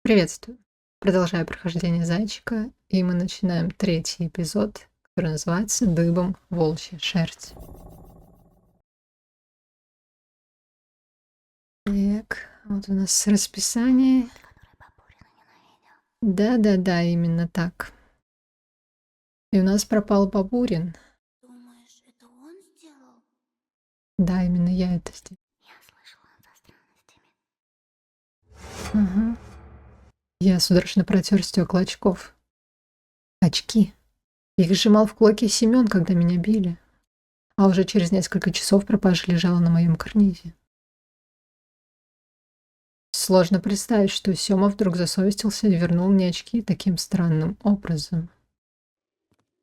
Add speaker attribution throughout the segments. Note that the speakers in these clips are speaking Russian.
Speaker 1: Приветствую. Продолжаю прохождение зайчика, и мы начинаем третий эпизод, который называется «Дыбом волчья шерсть». Так, вот у нас расписание. Да-да-да, именно так. И у нас пропал Бабурин.
Speaker 2: Думаешь, это он сделал?
Speaker 1: Да, именно я это сделала.
Speaker 2: Я слышала за странностями.
Speaker 1: Ага. Я судорожно протер стекла очков. Очки. Их сжимал в кулаке Семен, когда меня били. А уже через несколько часов пропажа лежала на моем карнизе. Сложно представить, что Сёма вдруг засовестился и вернул мне очки таким странным образом.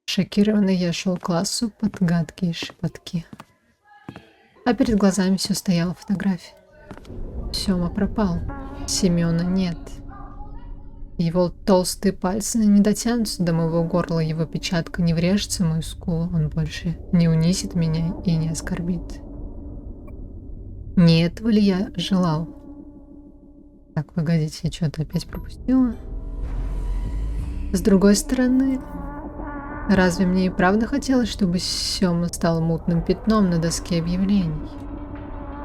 Speaker 1: Шокированный я шел к классу под гадкие шепотки. А перед глазами все стояла фотография. Сёма пропал. Семёна нет. Его толстые пальцы не дотянутся до моего горла, его печатка не врежется в мою скулу, он больше не унизит меня и не оскорбит. Не этого ли я желал? Так, погодите, я что-то опять пропустила. С другой стороны, разве мне и правда хотелось, чтобы Сёма стал мутным пятном на доске объявлений?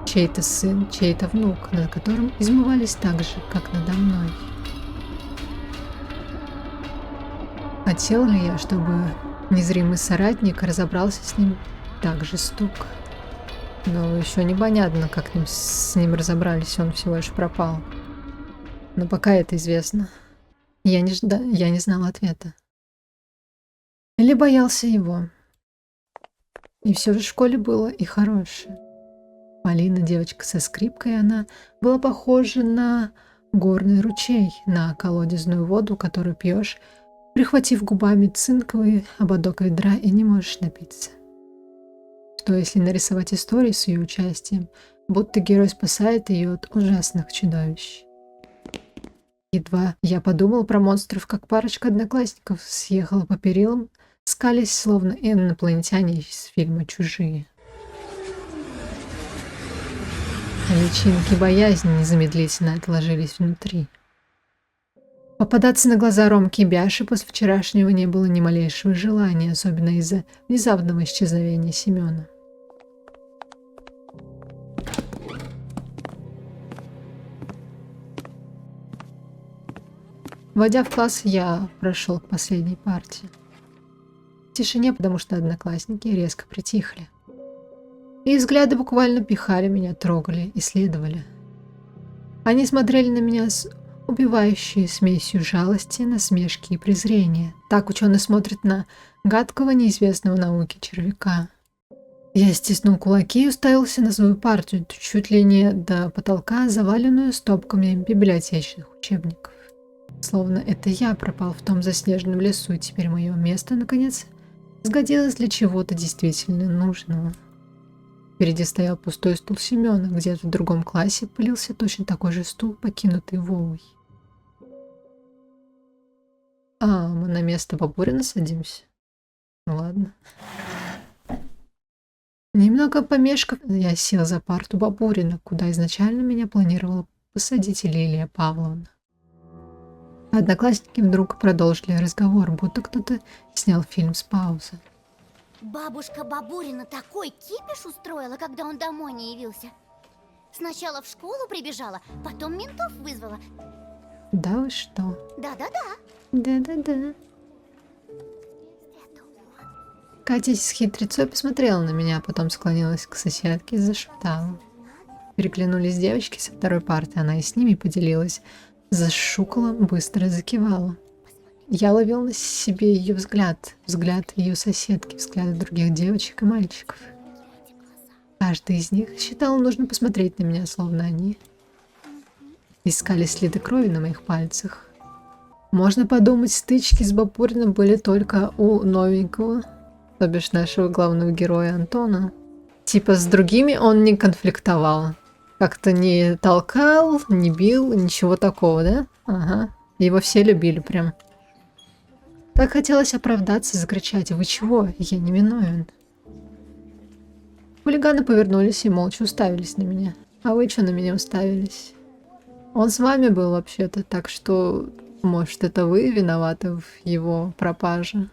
Speaker 1: Чей-то сын, чей-то внук, над которым измывались так же, как надо мной. Хотел ли я, чтобы незримый соратник разобрался с ним так жестоко? Но еще непонятно, как с ним разобрались, он всего лишь пропал. Но пока это известно. Я не знала ответа. Или боялся его. И все же в школе было и хорошее. Полина, девочка со скрипкой, она была похожа на горный ручей, на колодезную воду, которую пьешь, прихватив губами цинковый ободок ведра, и не можешь напиться. Что если нарисовать историю с ее участием, будто герой спасает ее от ужасных чудовищ? Едва я подумал про монстров, как парочка одноклассников съехала по перилам, скались, словно инопланетяне из фильма «Чужие». Личинки боязни незамедлительно отложились внутри. Попадаться на глаза Ромки и Бяши после вчерашнего не было ни малейшего желания, особенно из-за внезапного исчезновения Семена. Войдя в класс, я прошел к последней партии. В тишине, потому что одноклассники резко притихли. И взгляды буквально пихали меня, трогали, исследовали. Они смотрели на меня с убивающей смесью жалости, насмешки и презрения. Так ученый смотрит на гадкого, неизвестного науке червяка. Я стиснул кулаки и уставился на свою партию, чуть ли не до потолка, заваленную стопками библиотечных учебников. Словно это я пропал в том заснеженном лесу, и теперь мое место, наконец, сгодилось для чего-то действительно нужного. Впереди стоял пустой стул Семена, где-то в другом классе пылился точно такой же стул, покинутый Вовой. А, мы на место Бабурина садимся? Ну ладно. Немного помешков, я сел за парту Бабурина, куда изначально меня планировала посадить Лилия Павловна. Одноклассники вдруг продолжили разговор, будто кто-то снял фильм с паузы.
Speaker 2: Бабушка Бабурина такой кипиш устроила, когда он домой не явился. Сначала в школу прибежала, потом ментов вызвала.
Speaker 1: Да вы что?
Speaker 2: Да-да-да.
Speaker 1: Да-да-да.
Speaker 2: Это он.
Speaker 1: Катя с хитрецой посмотрела на меня, потом склонилась к соседке и зашептала. Переглянулись девочки со второй парты, она и с ними поделилась. Зашукала, быстро закивала. Я ловил на себе ее взгляд ее соседки, взгляды других девочек и мальчиков. Каждый из них считал нужно посмотреть на меня, словно они искали следы крови на моих пальцах. Можно подумать, стычки с Бабуриным были только у новенького, то бишь нашего главного героя Антона. Типа с другими он не конфликтовал. Как-то не толкал, не бил, ничего такого, да? Ага. Его все любили прям. Так хотелось оправдаться, закричать: «Вы чего? Я не виновен». Хулиганы повернулись и молча уставились на меня. А вы что на меня уставились? Он с вами был вообще-то, так что, может, это вы виноваты в его пропаже.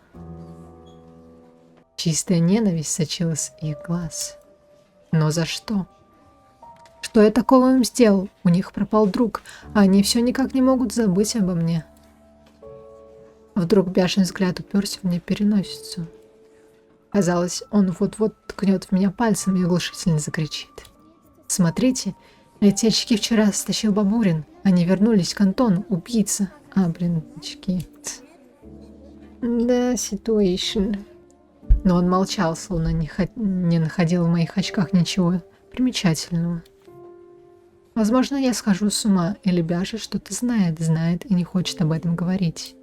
Speaker 1: Чистая ненависть сочилась из их глаз. Но за что? Что я такого им сделал? У них пропал друг, а они все никак не могут забыть обо мне. Вдруг бешеный взгляд уперся в мне переносицу. Казалось, он вот-вот ткнет в меня пальцем и оглушительно закричит. Смотрите, эти очки вчера стащил Бабурин. Они вернулись к Антону, убийца. Очки. Да, ситуация. Но он молчал, словно не находил в моих очках ничего примечательного. Возможно, я схожу с ума, или Бяша что-то знает и не хочет об этом говорить.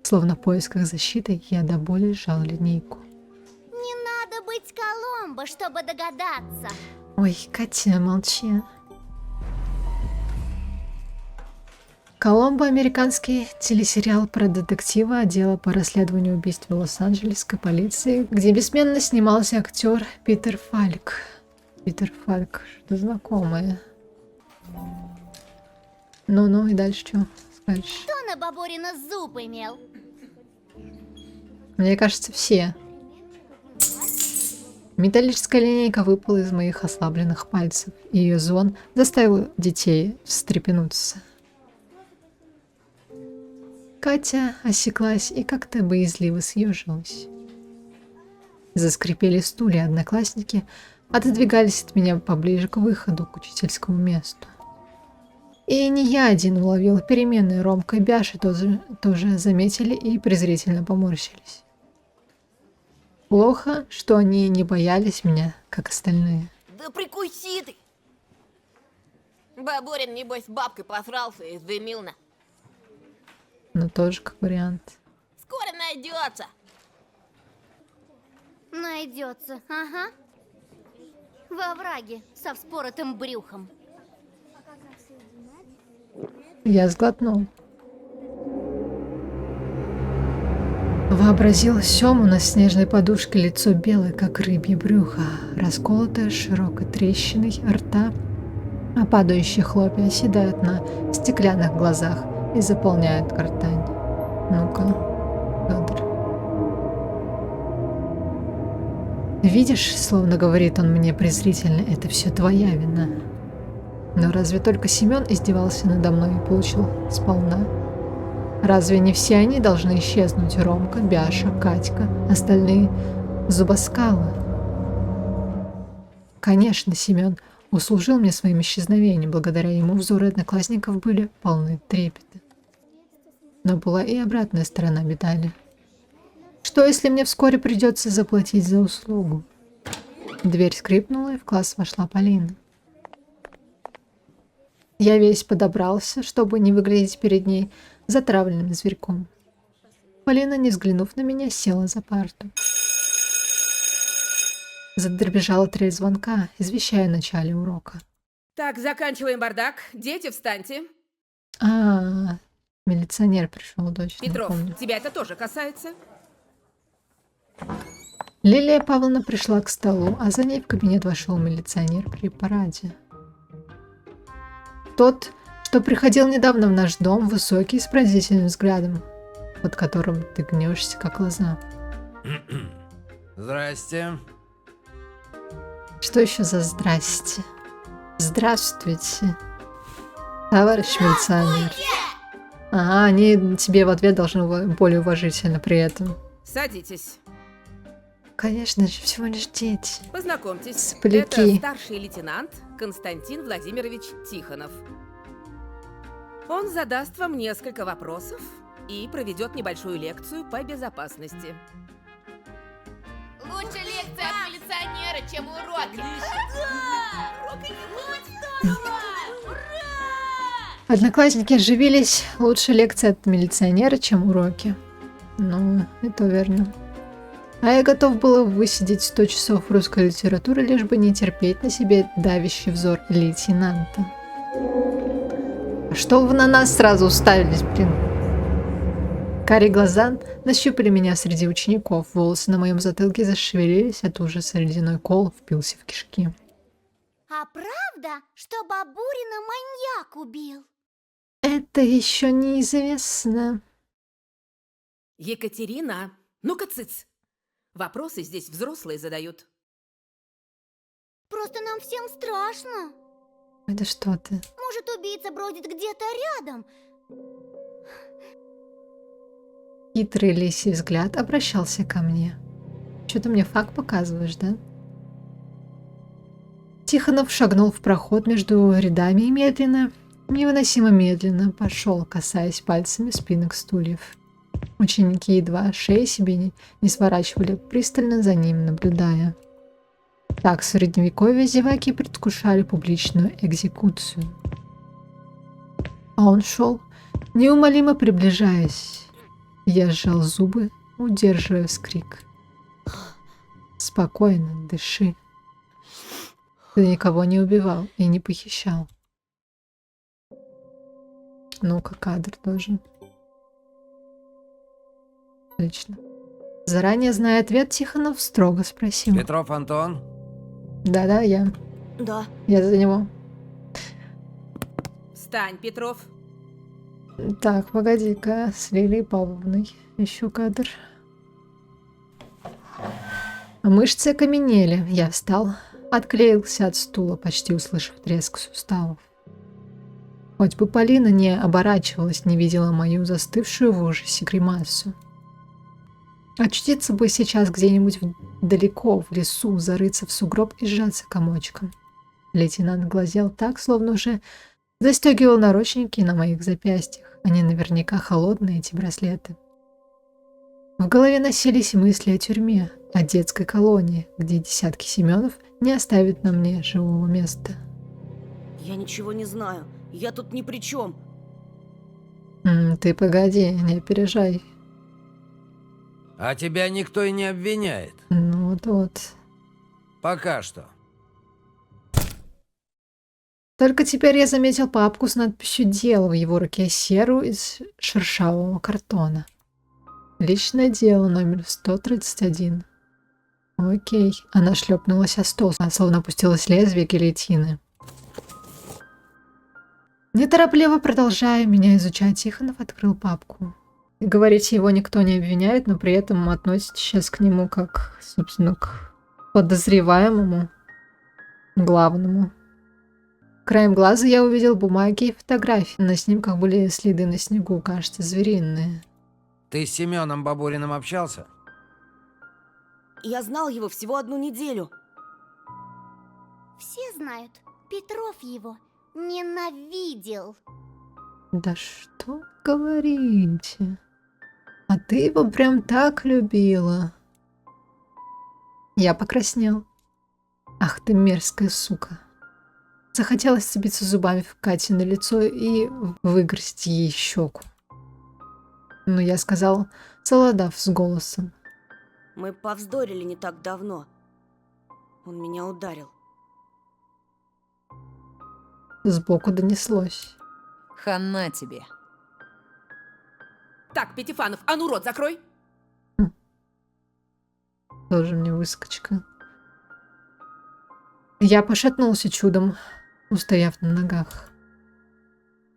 Speaker 1: Словно в поисках защиты, я до боли сжал линейку.
Speaker 2: Не надо быть Коломбо, чтобы догадаться.
Speaker 1: Ой, Катя, молчи. Коломбо — американский телесериал про детектива отдела по расследованию убийств в Лос-Анджелесской полиции, где бессменно снимался актер Питер Фальк. Питер Фальк, что знакомое. Ну-ну, и дальше что скажешь?
Speaker 2: Кто на Бабурина зуб имел?
Speaker 1: Мне кажется, все. Металлическая линейка выпала из моих ослабленных пальцев, и ее звон заставил детей встрепенуться. Катя осеклась и как-то боязливо съежилась. Заскрипели стулья, одноклассники отодвигались от меня поближе к выходу, к учительскому месту. И не я один уловил перемены. Ромка и Бяша тоже заметили и презрительно поморщились. Плохо, что они не боялись меня, как остальные.
Speaker 3: Да прикуси ты! Бабурин, небось, с бабкой посрался и сдымился.
Speaker 1: Но тоже как вариант.
Speaker 3: Скоро найдется.
Speaker 2: Найдется, ага. Во враге со вспоротым брюхом.
Speaker 1: Я сглотнул. Вообразил Сему на снежной подушке, лицо белое, как рыбье брюхо, расколотое широкой трещиной рта, а падающие хлопья оседают на стеклянных глазах и заполняют гортань. Ну-ка, Фёдор. Видишь, словно говорит он мне презрительно, это все твоя вина. Но разве только Семен издевался надо мной и получил сполна? Разве не все они должны исчезнуть? Ромка, Бяша, Катька, остальные зубоскалы. Конечно, Семен услужил мне своим исчезновением. Благодаря ему взоры одноклассников были полны трепета. Но была и обратная сторона медали. Что, если мне вскоре придется заплатить за услугу? Дверь скрипнула, и в класс вошла Полина. Я весь подобрался, чтобы не выглядеть перед ней затравленным зверьком. Полина, не взглянув на меня, села за парту. Задребежала трель звонка, извещая о начале урока.
Speaker 4: Так, заканчиваем бардак. Дети, встаньте.
Speaker 1: Милиционер пришел, точно
Speaker 4: Петров,
Speaker 1: помню.
Speaker 4: тебя это тоже касается?
Speaker 1: Лилия Павловна пришла к столу, а за ней в кабинет вошел милиционер при параде. Тот, что приходил недавно в наш дом, высокий, с пронзительным взглядом, под которым ты гнешься, как лоза.
Speaker 5: Здрасте.
Speaker 1: Что еще за здрасте? Здравствуйте, товарищ милиционер. Ага, они тебе в ответ должны более уважительно при этом.
Speaker 4: Садитесь.
Speaker 1: Конечно же, всего лишь дети.
Speaker 4: Познакомьтесь.
Speaker 1: Сопляки.
Speaker 4: Это старший лейтенант Константин Владимирович Тихонов. Он задаст вам несколько вопросов и проведет небольшую лекцию по безопасности.
Speaker 3: Лучше лекция от милиционера, чем уроки.
Speaker 1: Одноклассники оживились. Лучше лекция от милиционера, чем уроки. Ну, это верно. А я готов был высидеть 100 часов русской литературы, лишь бы не терпеть на себе давящий взор лейтенанта. А что вы на нас сразу уставились, блин? Карие глаза нащупали меня среди учеников. Волосы на моем затылке зашевелились от ужаса. Ледяной кол впился в кишки.
Speaker 2: А правда, что Бабурина маньяк убил?
Speaker 1: Это еще неизвестно.
Speaker 4: Екатерина, ну-ка цыц. Вопросы здесь взрослые задают.
Speaker 2: Просто нам всем страшно.
Speaker 1: Это что ты?
Speaker 2: Может, убийца бродит где-то рядом.
Speaker 1: Хитрый лисий взгляд обращался ко мне. Что-то мне факт показываешь, да? Тихонов шагнул в проход между рядами и медленно, невыносимо медленно пошел, касаясь пальцами спинок стульев. Ученики едва шеи себе не сворачивали, пристально за ним наблюдая. Так, в средневековье зеваки предвкушали публичную экзекуцию. А он шел, неумолимо приближаясь. Я сжал зубы, удерживая вскрик. Спокойно, дыши. Ты никого не убивал и не похищал. Ну-ка, кадр тоже. Отлично. Заранее зная ответ, Тихонов строго спросил.
Speaker 5: Петров Антон?
Speaker 1: Да-да, я.
Speaker 2: Да.
Speaker 1: Я за него.
Speaker 4: Встань, Петров.
Speaker 1: Так, погоди-ка, с Лилией Павловной. Ищу кадр. Мышцы окаменели. Я встал, отклеился от стула, почти услышав треск суставов. Хоть бы Полина не оборачивалась, не видела мою застывшую в ужасе гримасу. Очутиться бы сейчас где-нибудь далеко в лесу, зарыться в сугроб и сжаться комочком. Лейтенант глазел так, словно уже застегивал наручники на моих запястьях. Они наверняка холодные, эти браслеты. В голове носились мысли о тюрьме, о детской колонии, где десятки Семенов не оставят на мне живого места.
Speaker 6: Я ничего не знаю. Я тут ни при чем.
Speaker 1: Ты погоди, не опережай.
Speaker 5: А тебя никто и не обвиняет.
Speaker 1: Ну вот.
Speaker 5: Пока что.
Speaker 1: Только теперь я заметил папку с надписью «Дело», в его руке серую из шершавого картона. Личное дело номер 131. Окей. Она шлепнулась о стол, словно опустилось лезвие гильотины. Неторопливо продолжая меня изучать, Тихонов открыл папку. И говорите, его никто не обвиняет, но при этом относится сейчас к нему как, собственно, к подозреваемому, главному. Краем глаза я увидел бумаги и фотографии. На снимках были следы на снегу, кажется, звериные.
Speaker 5: Ты с Семеном Бабуриным общался?
Speaker 6: Я знал его всего 1 неделю.
Speaker 2: Все знают, Петров его ненавидел.
Speaker 1: Да что говорите? А ты его прям так любила. Я покраснел. Ах ты мерзкая сука. Захотелось вцепиться зубами в Кате на лицо и выгрызть ей щеку. Но я сказал, совладав с голосом.
Speaker 6: Мы повздорили не так давно. Он меня ударил.
Speaker 1: Сбоку донеслось.
Speaker 7: Хана тебе.
Speaker 4: Так, Пятифанов, а ну рот закрой.
Speaker 1: Тоже мне выскочка. Я пошатнулся чудом, устояв на ногах.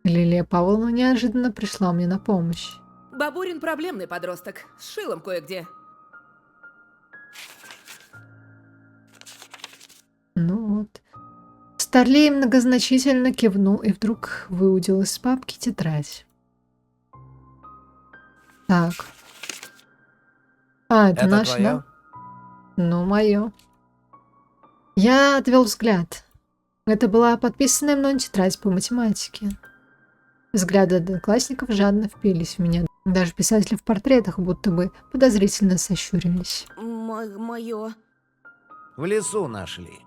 Speaker 1: Лилия Павловна неожиданно пришла мне на помощь.
Speaker 4: Бабурин проблемный подросток. С шилом кое-где.
Speaker 1: Ну вот. Старлей многозначительно кивнул и вдруг выудил из папки тетрадь. Так. А, это наш,
Speaker 5: твоё?
Speaker 1: да? Ну, мое. Я отвел взгляд. Это была подписанная мной тетрадь по математике. Взгляды одноклассников жадно впились в меня. Даже писатели в портретах будто бы подозрительно сощурились.
Speaker 6: Мое.
Speaker 5: В лесу нашли.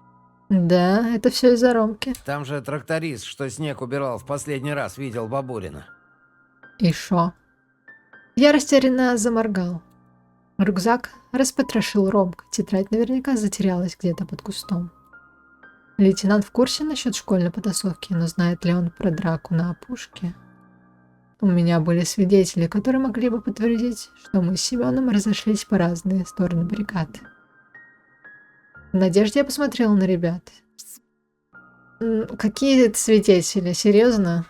Speaker 1: Да, это все из-за Ромки.
Speaker 5: Там же тракторист, что снег убирал, в последний раз видел Бабурина.
Speaker 1: И шо? Я растерянно заморгал. Рюкзак распотрошил Ромка. Тетрадь наверняка затерялась где-то под кустом. Лейтенант в курсе насчет школьной потасовки, но знает ли он про драку на опушке? У меня были свидетели, которые могли бы подтвердить, что мы с Семеном разошлись по разные стороны баррикад. В надежде я посмотрела на ребят. Какие это свидетели? Серьезно?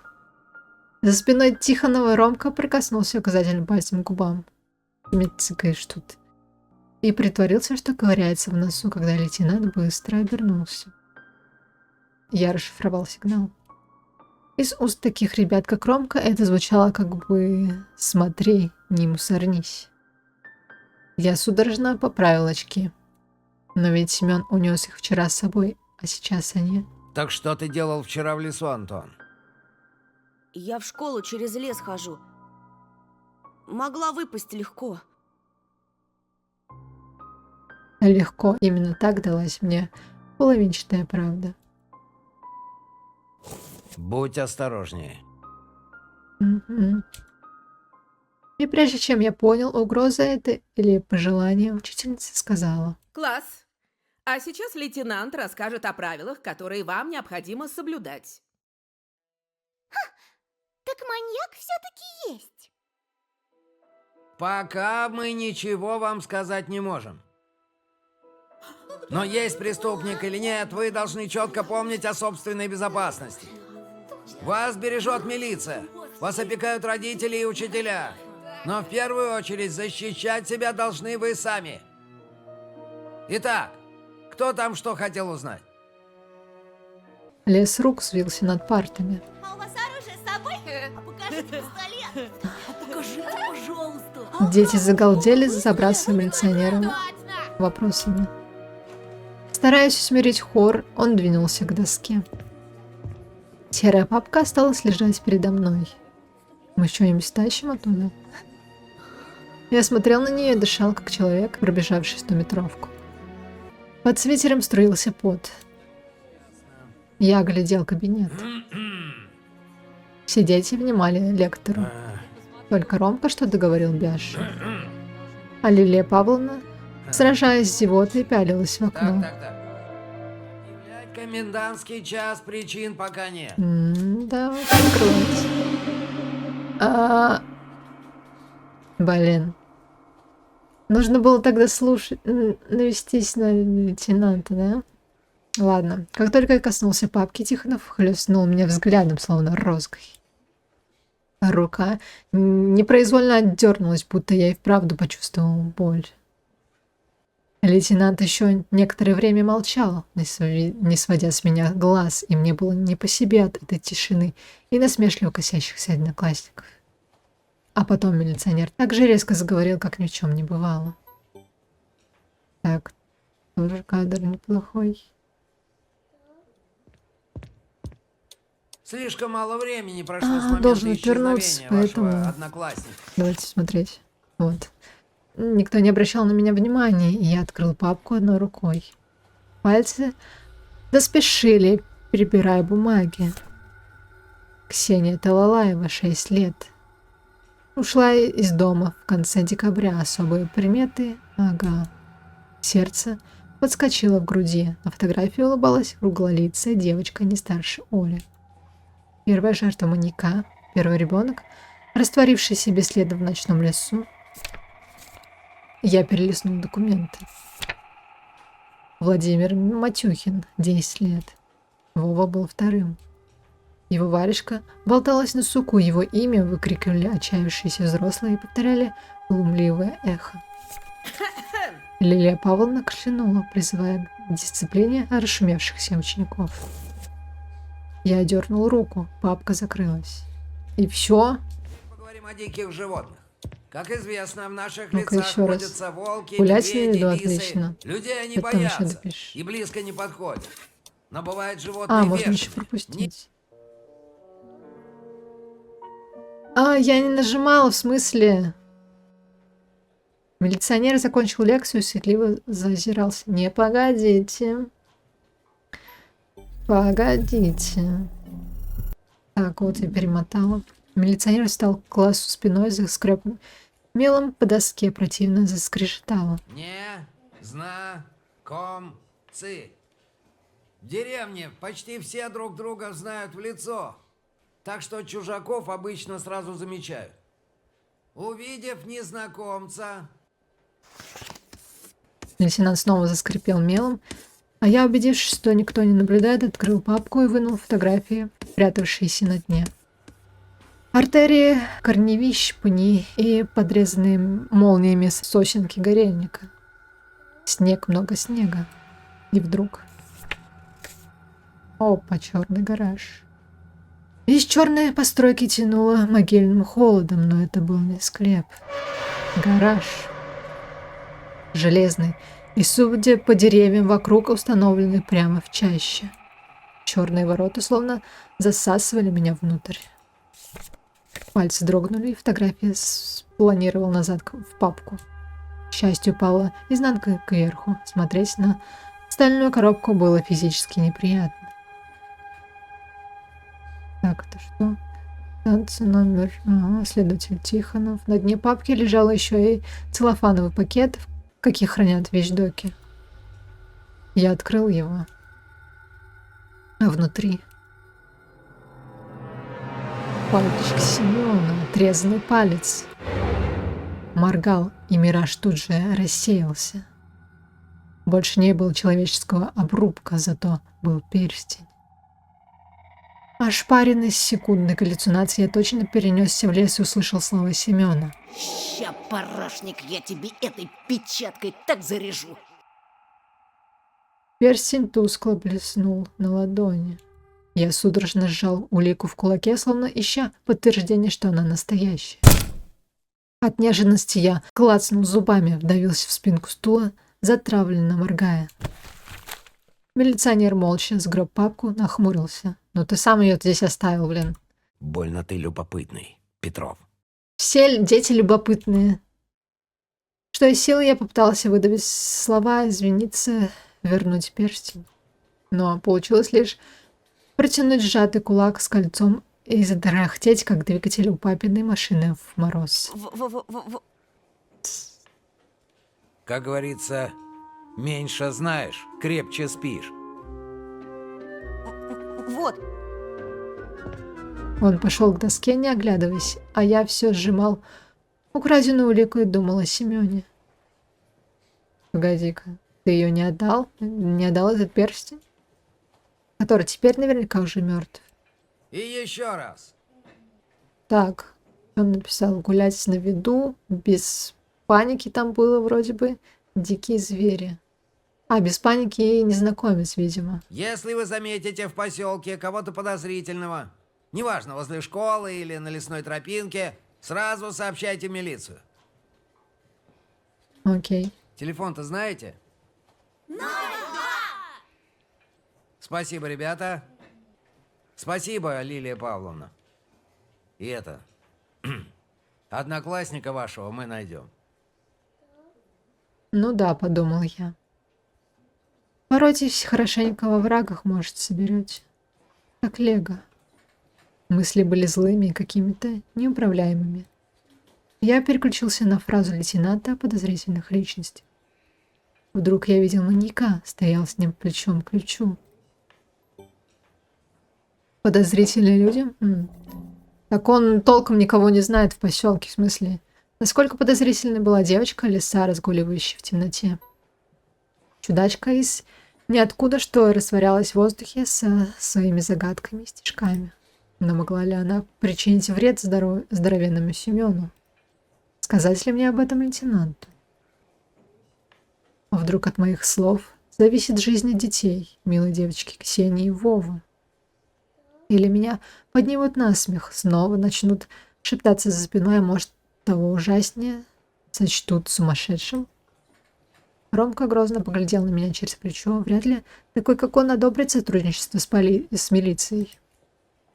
Speaker 1: За спиной Тихонова Ромка прикоснулся указательным пальцем к губам. «Ты мне цыкаешь тут». И притворился, что ковыряется в носу, когда лейтенант быстро обернулся. Я расшифровал сигнал. Из уст таких ребят, как Ромка, это звучало как бы «смотри, не мусорнись». Я судорожно поправил очки. Но ведь Семен унес их вчера с собой, а сейчас они...
Speaker 5: Так что ты делал вчера в лесу, Антон?
Speaker 6: Я в школу через лес хожу. Могла выпасть легко.
Speaker 1: Легко, именно так далась мне половинчатая правда.
Speaker 5: Будь осторожнее.
Speaker 1: Мгм. И прежде чем я понял, угроза это или пожелание, учительница сказала.
Speaker 4: Класс. А сейчас лейтенант расскажет о правилах, которые вам необходимо соблюдать.
Speaker 2: Так маньяк все-таки есть.
Speaker 5: Пока мы ничего вам сказать не можем. Но есть преступник или нет, вы должны четко помнить о собственной безопасности. Вас бережет милиция, вас опекают родители и учителя. Но в первую очередь защищать себя должны вы сами. Итак, кто там что хотел узнать?
Speaker 1: Лес рук взвился над партами.
Speaker 2: А у вас оружие с собой? А покажите пистолет.
Speaker 3: Покажите, пожалуйста.
Speaker 1: Дети загалдели, забрасывая милиционера
Speaker 3: Точно!
Speaker 1: вопросами. Стараясь усмирить хор, он двинулся к доске. Серая папка осталась лежать передо мной. Мы что-нибудь стащим оттуда? Я смотрел на нее и дышал, как человек, пробежавший 100-метровку. Под свитером струился пот. Я оглядел кабинет. Все дети внимали лектору. Только Ромка что-то говорил Бяше. А Лилия Павловна, сражаясь с зевотой, пялилась в окно.
Speaker 5: Так. Объявлять комендантский час, причин пока нет.
Speaker 1: Да, откройте. Блин. Нужно было тогда слушать, навестись на лейтенанта, да? Ладно. Как только я коснулся папки, Тихонов хлестнул меня взглядом, словно розгой. Рука непроизвольно отдернулась, будто я и вправду почувствовал боль. Лейтенант еще некоторое время молчал, не сводя с меня глаз, и мне было не по себе от этой тишины и насмешливо косящихся одноклассников. А потом милиционер так же резко заговорил, как ни в чем не бывало. Так, тоже кадр неплохой.
Speaker 5: Слишком мало времени прошло с момента
Speaker 1: должен отвернуться,
Speaker 5: исчезновения вашего
Speaker 1: поэтому-
Speaker 5: одноклассника.
Speaker 1: Давайте смотреть. Вот. Никто не обращал на меня внимания, и я открыл папку одной рукой. Пальцы заспешили, перебирая бумаги. Ксения Талалаева, 6 лет. Ушла из дома в конце декабря. Особые приметы. Ага. Сердце подскочило в груди. На фотографии улыбалась круглолицая девочка не старше Оли. Первая жертва маньяка, первый ребенок, растворившийся без следа в ночном лесу. Я перелистнул документы. Владимир Матюхин, 10 лет. Вова был вторым. Его варежка болталась на суку, его имя выкрикивали отчаявшиеся взрослые и повторяли глумливое эхо. Лилия Павловна кашлянула, призывая к дисциплине расшумевшихся учеников. Я дернул руку, папка закрылась. И все?
Speaker 5: Поговорим о диких животных. Как известно, в наших
Speaker 1: Ну-ка
Speaker 5: лесах
Speaker 1: еще раз.
Speaker 5: водятся волки,
Speaker 1: Гулять не
Speaker 5: медведи,
Speaker 1: веду,
Speaker 5: лисы.
Speaker 1: отлично.
Speaker 5: Людей они
Speaker 1: Это там еще
Speaker 5: боятся
Speaker 1: допишешь.
Speaker 5: и близко не подходят. Но бывают животные
Speaker 1: Можно
Speaker 5: бешеные.
Speaker 1: еще пропустить. Я не нажимала, в смысле. Милиционер закончил лекцию и светливо зазирался. Не, погодите. Погодите. Так, вот я перемотала. Милиционер встал к классу спиной, заскреб мелом по доске, противно заскрежетало.
Speaker 5: Не знакомцы. В деревне почти все друг друга знают в лицо. Так что чужаков обычно сразу замечают. Увидев незнакомца...
Speaker 1: Лейтенант снова заскрипел мелом, а я, убедившись, что никто не наблюдает, открыл папку и вынул фотографии, прятавшиеся на дне. Артерии, корневищ, пни и подрезанные молниями сосенки горельника. Снег, много снега. И вдруг... Опа, черный гараж. Из черной постройки тянуло могильным холодом, но это был не склеп. Гараж. Железный. И, судя по деревьям вокруг, установленный прямо в чаще. Черные ворота словно засасывали меня внутрь. Пальцы дрогнули, и фотография спланировал назад в папку. К счастью, упала изнанкой кверху. Смотреть на стальную коробку было физически неприятно. Так, это что? Станция номер... следователь Тихонов. На дне папки лежал еще и целлофановый пакет, в каких хранят вещдоки. Я открыл его. А внутри... Пальчик Семена, отрезанный палец. Моргал, и мираж тут же рассеялся. Больше не было человеческого обрубка, зато был перстень. Ошпаренный с секундной галлюцинацией, я точно перенесся в лес и услышал слова Семена.
Speaker 3: Ща, парашник, я тебе этой печаткой так заряжу.
Speaker 1: Перстень тускло блеснул на ладони. Я судорожно сжал улику в кулаке, словно ища подтверждение, что она настоящая. От неожиданности я клацнул зубами, вдавился в спинку стула, затравленно моргая. Милиционер молча сгреб папку, нахмурился. «Ну ты сам ее здесь оставил, блин».
Speaker 5: Больно ты любопытный, Петров.
Speaker 1: Все дети любопытные. Что из силы я попытался выдавить слова, извиниться, вернуть перстень. Но получилось лишь протянуть сжатый кулак с кольцом и задрахтеть, как двигатель у папиной машины в мороз.
Speaker 5: Как говорится, меньше знаешь, крепче спишь.
Speaker 6: Вот,
Speaker 1: Он пошел к доске, не оглядываясь, а я все сжимал украденную улику и думал о Семене. Погоди-ка, ты ее не отдал? Не отдал этот перстень? Который теперь наверняка уже мертв.
Speaker 5: И еще раз.
Speaker 1: Так, он написал гулять на виду, без паники там было вроде бы, дикие звери. А, без паники и незнакомец, видимо.
Speaker 5: Если вы заметите в поселке кого-то подозрительного, неважно, возле школы или на лесной тропинке, сразу сообщайте в милицию.
Speaker 1: Окей.
Speaker 5: Телефон-то знаете? Спасибо, ребята. Спасибо, Лилия Павловна. И это... Одноклассника вашего мы найдем.
Speaker 1: Ну да, подумал я. Поройтесь хорошенько во врагах, может, соберете. Как лего. Мысли были злыми и какими-то неуправляемыми. Я переключился на фразу лейтенанта о подозрительных личностях. Вдруг я видел маньяка, стоял с ним плечом к плечу. Подозрительные люди? Так он толком никого не знает в поселке, в смысле. Насколько подозрительной была девочка, лиса, разгуливающая в темноте. Чудачка из ниоткуда, что растворялась в воздухе со своими загадками и стишками. Но могла ли она причинить вред здоровенному Семену? Сказать ли мне об этом лейтенанту? А вдруг от моих слов зависит жизнь детей, милой девочки Ксении и Вовы? Или меня поднимут на смех, снова начнут шептаться за спиной, а может, того ужаснее, сочтут сумасшедшим? Ромка грозно поглядел на меня через плечо. Вряд ли такой, как он, одобрит сотрудничество с милицией.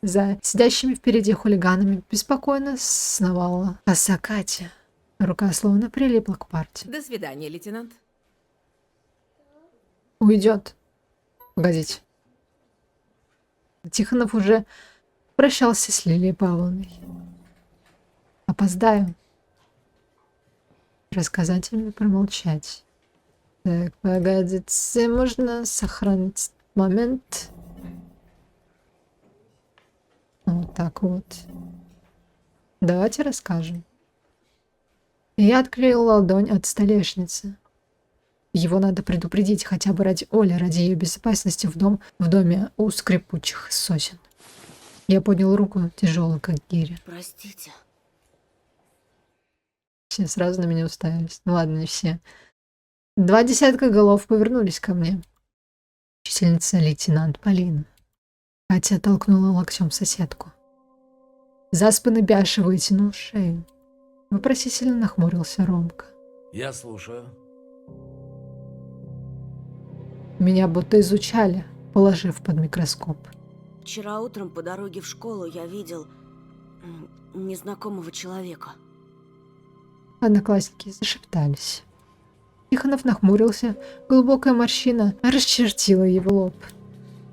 Speaker 1: За сидящими впереди хулиганами беспокойно сновала коса Катя. Рука словно прилипла к парте.
Speaker 4: До свидания, лейтенант.
Speaker 1: Уйдет. Погодите. Тихонов уже прощался с Лилией Павловной. Опоздаю. Рассказать или промолчать? Так, погодите, можно сохранить момент? Вот так вот. Давайте расскажем. Я отклеил ладонь от столешницы. Его надо предупредить хотя бы ради Оли, ради ее безопасности в доме у скрипучих сосен. Я поднял руку, тяжелую, как гиря.
Speaker 6: Простите.
Speaker 1: Все сразу на меня уставились. Ну ладно, не все. 2 десятка голов повернулись ко мне. Учительница лейтенант Полина. Катя толкнула локтем соседку. Заспанный Бяша вытянул шею. Вопросительно нахмурился Ромка.
Speaker 5: Я слушаю.
Speaker 1: Меня будто изучали, положив под микроскоп.
Speaker 6: Вчера утром по дороге в школу я видел незнакомого человека.
Speaker 1: Одноклассники зашептались. Тихонов нахмурился, глубокая морщина расчертила его лоб.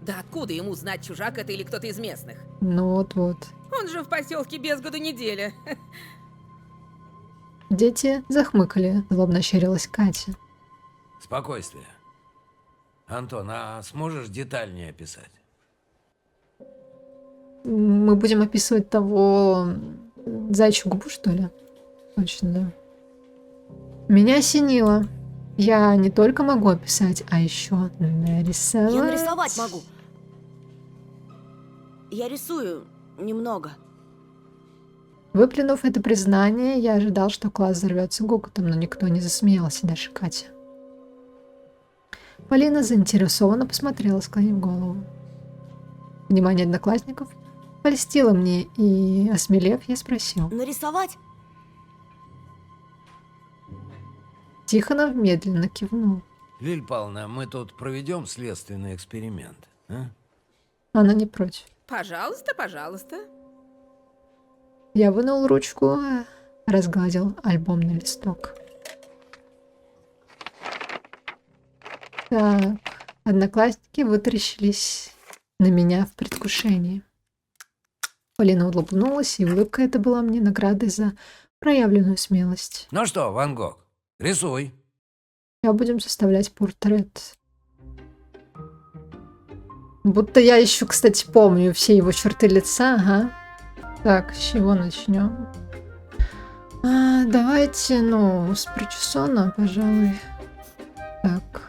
Speaker 4: Да откуда ему знать, чужак это или кто-то из местных?
Speaker 1: Ну вот-вот.
Speaker 4: Он же в поселке без году неделя.
Speaker 1: Дети захмыкали, злобно щерилась Катя.
Speaker 5: Спокойствие. Антон, а сможешь детальнее описать?
Speaker 1: Мы будем описывать того зайчью губу, что ли? Точно, да. Меня осенило. Я не только могу описать, а еще нарисовать.
Speaker 6: Я нарисовать могу. Я рисую немного.
Speaker 1: Выплюнув это признание, я ожидал, что класс взорвется гоготом, но никто не засмеялся, даже Катя. Полина заинтересованно посмотрела, склонив голову. Внимание одноклассников польстило мне, и, осмелев, я спросил.
Speaker 6: Нарисовать?
Speaker 1: Тихонов медленно кивнул.
Speaker 5: Лиль Павловна, мы тут проведем следственный эксперимент. А?
Speaker 1: Она не против.
Speaker 4: Пожалуйста, пожалуйста.
Speaker 1: Я вынул ручку, разгладил альбомный листок. Так, одноклассники вытаращились на меня в предвкушении. Полина улыбнулась, и улыбка эта была мне наградой за проявленную смелость.
Speaker 5: Ну что, Ван Гог, рисуй.
Speaker 1: Сейчас будем составлять портрет. Будто я еще, кстати, помню все его черты лица, ага. Так, с чего начнем? Давайте, с причесона, пожалуй. Так.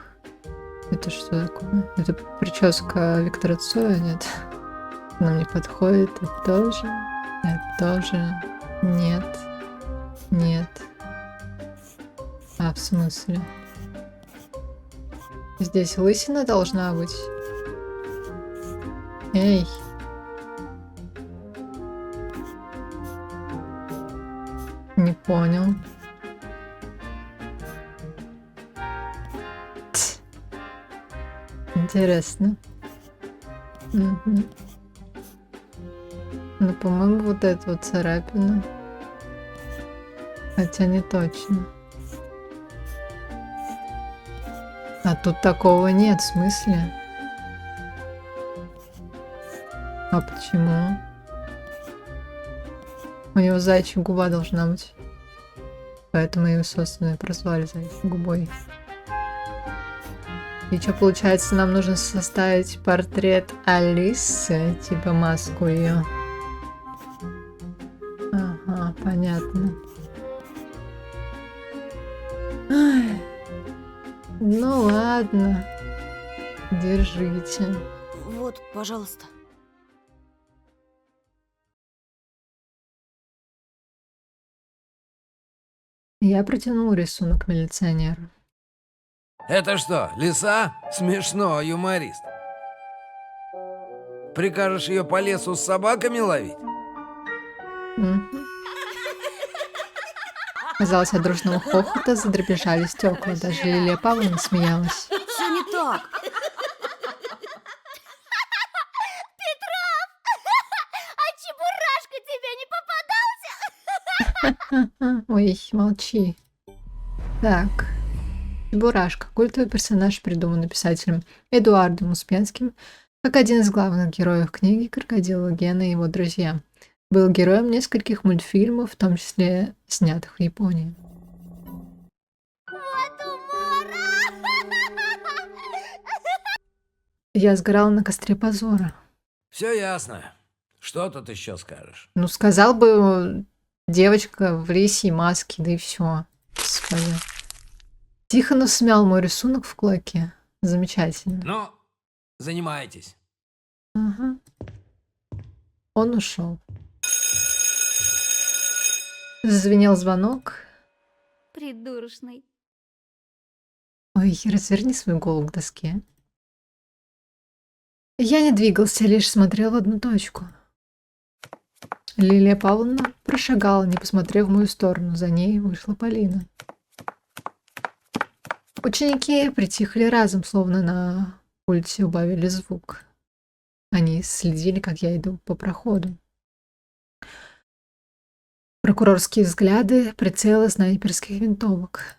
Speaker 1: Это что такое? Это прическа Виктора Цоя, нет? Нам не подходит. Это тоже. Это тоже. Нет. Нет. А, в смысле? Здесь лысина должна быть. Эй. Не понял. Интересно. Угу. Ну, по-моему, вот это вот царапина. Хотя не точно. А тут такого нет, в смысле? А почему? У него зайчья губа должна быть. Поэтому ее, собственно, и прозвали зайчьей губой. И что, получается, нам нужно составить портрет Алисы, типа маску ее. Ага, понятно. Ай. Ну ладно. Держите.
Speaker 6: Вот, пожалуйста.
Speaker 1: Я протянул рисунок милиционеру.
Speaker 5: Это что, лиса? Смешно, юморист. Прикажешь ее по лесу с собаками ловить?
Speaker 1: Мгм. Казалось, от дружного хохота задребезжали стекла. Даже Лилия Павловна смеялась.
Speaker 6: Все не так.
Speaker 2: А Чебурашка тебе не попадался?
Speaker 1: Ой, молчи. Так. Чебурашка. Культовый персонаж, придуманный писателем Эдуардом Успенским, как один из главных героев книги «Крокодил Гена и его друзья». Был героем нескольких мультфильмов, в том числе снятых в Японии. Я сгорала на костре позора.
Speaker 5: Все ясно. Что тут еще скажешь?
Speaker 1: Ну, сказал бы девочка в лисьей маске, да и все. Господи. Тихонов смял мой рисунок в кулаке. Замечательно.
Speaker 5: Ну, занимайтесь.
Speaker 1: Ага. Он ушел. Зазвенел звонок.
Speaker 2: Придурочный.
Speaker 1: Ой, разверни свою голову к доске. Я не двигался, лишь смотрел в одну точку. Лилия Павловна прошагала, не посмотрев в мою сторону. За ней вышла Полина. Ученики притихли разом, словно на улице убавили звук. Они следили, как я иду по проходу. Прокурорские взгляды, прицелы снайперских винтовок.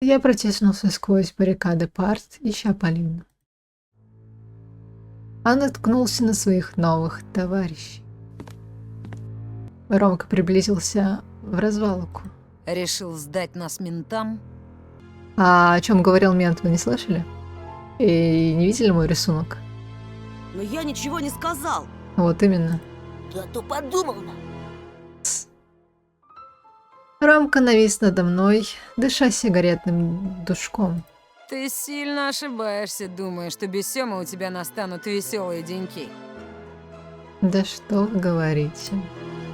Speaker 1: Я протиснулся сквозь баррикады парт, ища Полину. А наткнулся на своих новых товарищей. Ромка приблизился в развалку.
Speaker 7: Решил сдать нас ментам?
Speaker 1: А о чем говорил мент, вы не слышали? И не видели мой рисунок?
Speaker 6: Но я ничего не сказал.
Speaker 1: Вот именно.
Speaker 3: Да то подумал-на.
Speaker 1: Ромка навис надо мной, дыша сигаретным душком.
Speaker 7: Ты сильно ошибаешься, думая, что без Сёмы у тебя настанут веселые деньки.
Speaker 1: Да что вы говорите?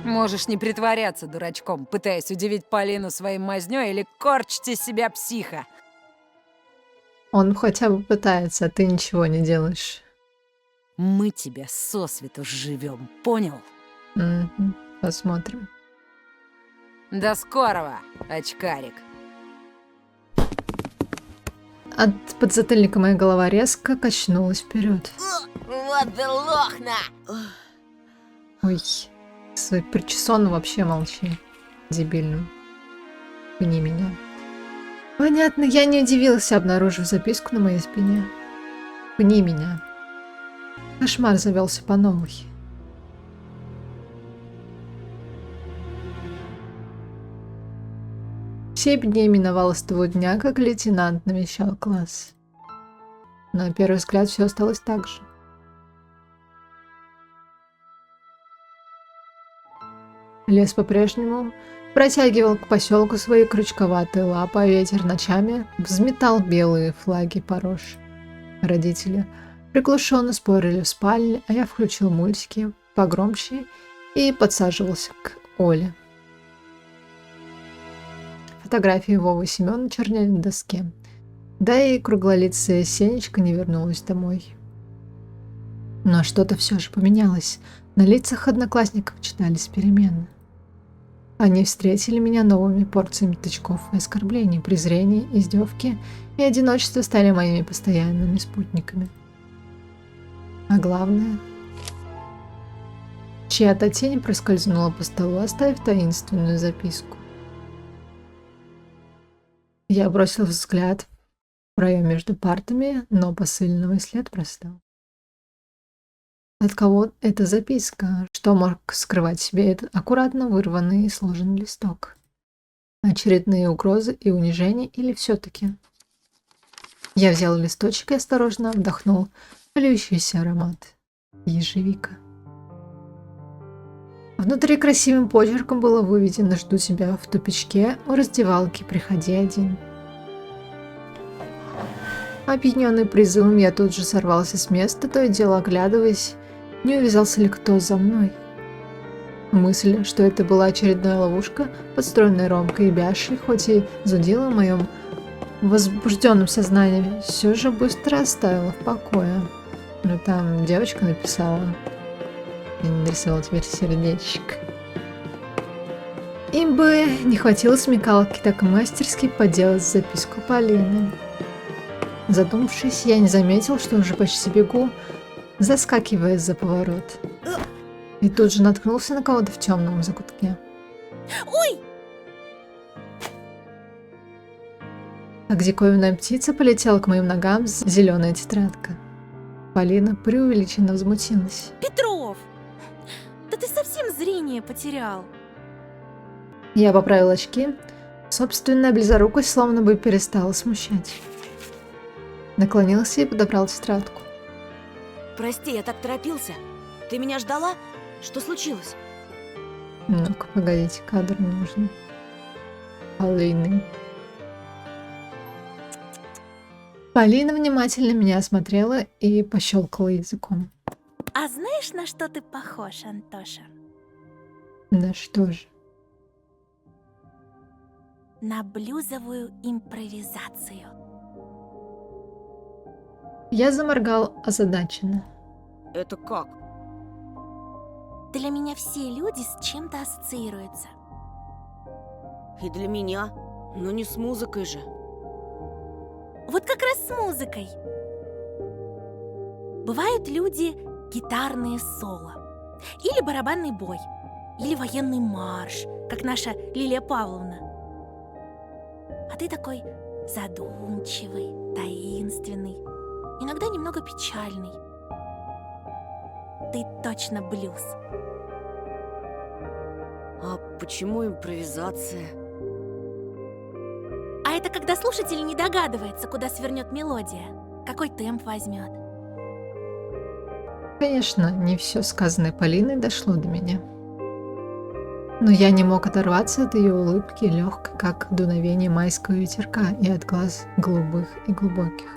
Speaker 7: Можешь не притворяться дурачком, пытаясь удивить Полину своей мазнёй или корчить из себя психа.
Speaker 1: Он хотя бы пытается, а ты ничего не делаешь.
Speaker 7: Мы тебя сосвету живем, понял?
Speaker 1: Мгм, посмотрим.
Speaker 7: До скорого, очкарик.
Speaker 1: От подзатыльника моя голова резко качнулась вперед.
Speaker 3: Вот да лохна!
Speaker 1: Ой, свой причесон вообще молчи, дебильным. Пни меня. Понятно, я не удивился, обнаружив записку на моей спине. Пни меня. Кошмар завелся по новой. Семь дней миновало с того дня, как лейтенант навещал класс. На первый взгляд все осталось так же. Лес по-прежнему протягивал к поселку свои крючковатые лапы, а ветер ночами взметал белые флаги порож. Родители приглушенно спорили в спальне, а я включил мультики погромче и подсаживался к Оле. Фотографии Вовы и Семёна чернели на доске. Да и круглолицая Сенечка не вернулась домой. Но что-то все же поменялось. На лицах одноклассников читались перемены. Они встретили меня новыми порциями тычков и оскорблений, презрения, издевки и одиночество стали моими постоянными спутниками. А главное, чья-то тень проскользнула по столу, оставив таинственную записку. Я бросил взгляд в проем между партами, но посыльного след простал. От кого эта записка? Что мог скрывать в себе этот аккуратно вырванный и сложенный листок? Очередные угрозы и унижения или все-таки? Я взял листочек и осторожно вдохнул льющийся аромат ежевика. Внутри красивым почерком было выведено: «Жду тебя в тупичке у раздевалки, приходи один». Опьяненный призывом, я тут же сорвался с места, то и дело оглядываясь, не увязался ли кто за мной. Мысль, что это была очередная ловушка, подстроенная Ромкой и Бяшей, хоть и зудила в моем возбужденном сознании, все же быстро оставила в покое. Но там девочка написала: я нарисовала теперь сердечко. Им бы не хватило смекалки так мастерски поделать записку Полины. Задумавшись, я не заметил, что уже почти бегу, заскакивая за поворот. И тут же наткнулся на кого-то в темном закутке.
Speaker 6: Ой!
Speaker 1: Как диковинная птица полетела к моим ногам зеленая тетрадка. Полина преувеличенно возмутилась.
Speaker 8: Петров! Да ты совсем зрение потерял.
Speaker 1: Я поправил очки. Собственная близорукость словно бы перестала смущать. Наклонился и подобрал тетрадку.
Speaker 6: Прости, я так торопился. Ты меня ждала? Что случилось?
Speaker 1: Ну-ка, погодите, кадр нужен. Полины. Полина внимательно меня осмотрела и пощелкала языком.
Speaker 8: А знаешь, на что ты похож, Антоша?
Speaker 1: Да что же.
Speaker 8: На блюзовую импровизацию.
Speaker 1: Я заморгал озадаченно.
Speaker 6: Это как?
Speaker 8: Для меня все люди с чем-то ассоциируются.
Speaker 6: И для меня. Но не с музыкой же.
Speaker 8: Вот как раз с музыкой. Бывают люди гитарные соло, или барабанный бой, или военный марш, как наша Лилия Павловна. А ты такой задумчивый, таинственный, иногда немного печальный. Ты точно блюз.
Speaker 6: А почему импровизация?
Speaker 8: А это когда слушатель не догадывается, куда свернет мелодия, какой темп возьмет.
Speaker 1: Конечно, не все сказанное Полиной дошло до меня. Но я не мог оторваться от ее улыбки, легкой, как дуновение майского ветерка, и от глаз голубых и глубоких.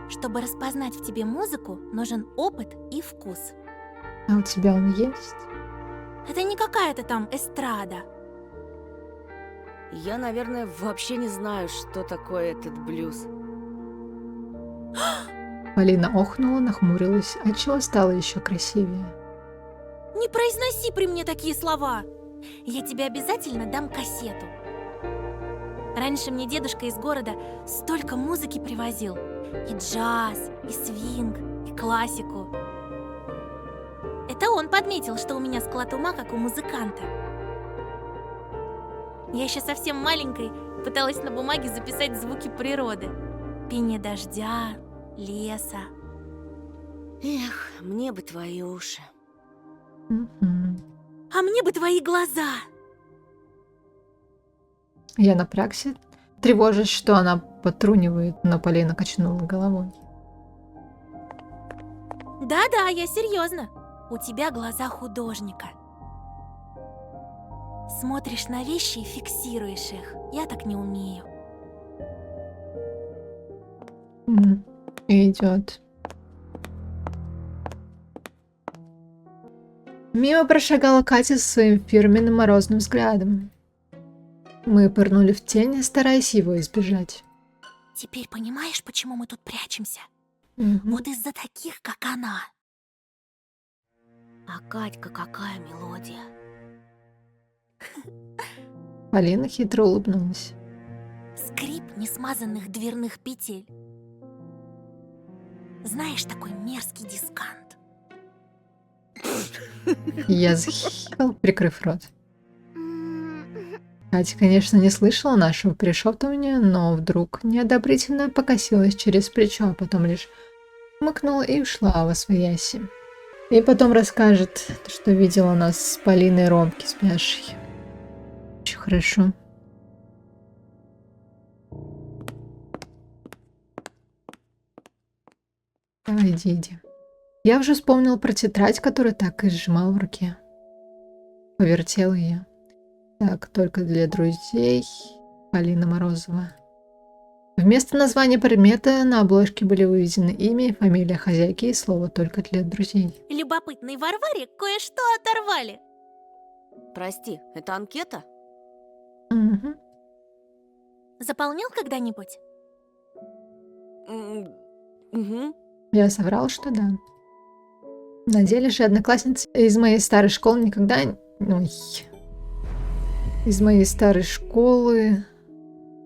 Speaker 8: Чтобы распознать в тебе музыку, нужен опыт и вкус.
Speaker 1: А у тебя он есть?
Speaker 8: Это не какая-то там эстрада.
Speaker 6: Я, наверное, вообще не знаю, что такое этот блюз.
Speaker 1: Полина охнула, нахмурилась, отчего стало еще красивее.
Speaker 8: Не произноси при мне такие слова. Я тебе обязательно дам кассету. Раньше мне дедушка из города столько музыки привозил. И джаз, и свинг, и классику. Это он подметил, что у меня склад ума, как у музыканта. Я еще совсем маленькой пыталась на бумаге записать звуки природы. Пение дождя, леса.
Speaker 6: Эх, мне бы твои уши.
Speaker 1: Мгм.
Speaker 8: А мне бы твои глаза.
Speaker 1: Я напрягся, тревожась, что она потрунивает, но Полина качнула головой.
Speaker 8: Да-да, я серьезно. У тебя глаза художника. Смотришь на вещи и фиксируешь их. Я так не умею.
Speaker 1: Идет. Мимо прошагала Катя со своим фирменным морозным взглядом. Мы пырнули в тень, стараясь его избежать.
Speaker 8: Теперь понимаешь, почему мы тут прячемся?
Speaker 1: Мгм.
Speaker 8: Вот из-за таких, как она.
Speaker 6: А Катька какая мелодия?
Speaker 1: Полина хитро улыбнулась.
Speaker 8: Скрип несмазанных дверных петель. Знаешь, такой мерзкий дискант.
Speaker 1: Я захихикал, прикрыв рот.
Speaker 2: М,
Speaker 1: Катя, конечно, не слышала нашего перешептывания, но вдруг неодобрительно покосилась через плечо, а потом лишь мыкнула и ушла восвояси. И потом расскажет, что видела нас с Полиной и Ромки спящей. Очень хорошо. Давай, иди. Я уже вспомнил про тетрадь, которую так и сжимал в руке. Повертел ее. Так, только для друзей. Полина Морозова. Вместо названия предмета на обложке были выведены имя и фамилия хозяйки и слово «только для друзей».
Speaker 8: Любопытной Варваре кое-что оторвали.
Speaker 6: Прости, это анкета?
Speaker 1: Мгм.
Speaker 8: Заполнял когда-нибудь?
Speaker 6: Угу.
Speaker 1: Я соврал, что да. На деле же одноклассницы из моей старой школы никогда... Ой. Из моей старой школы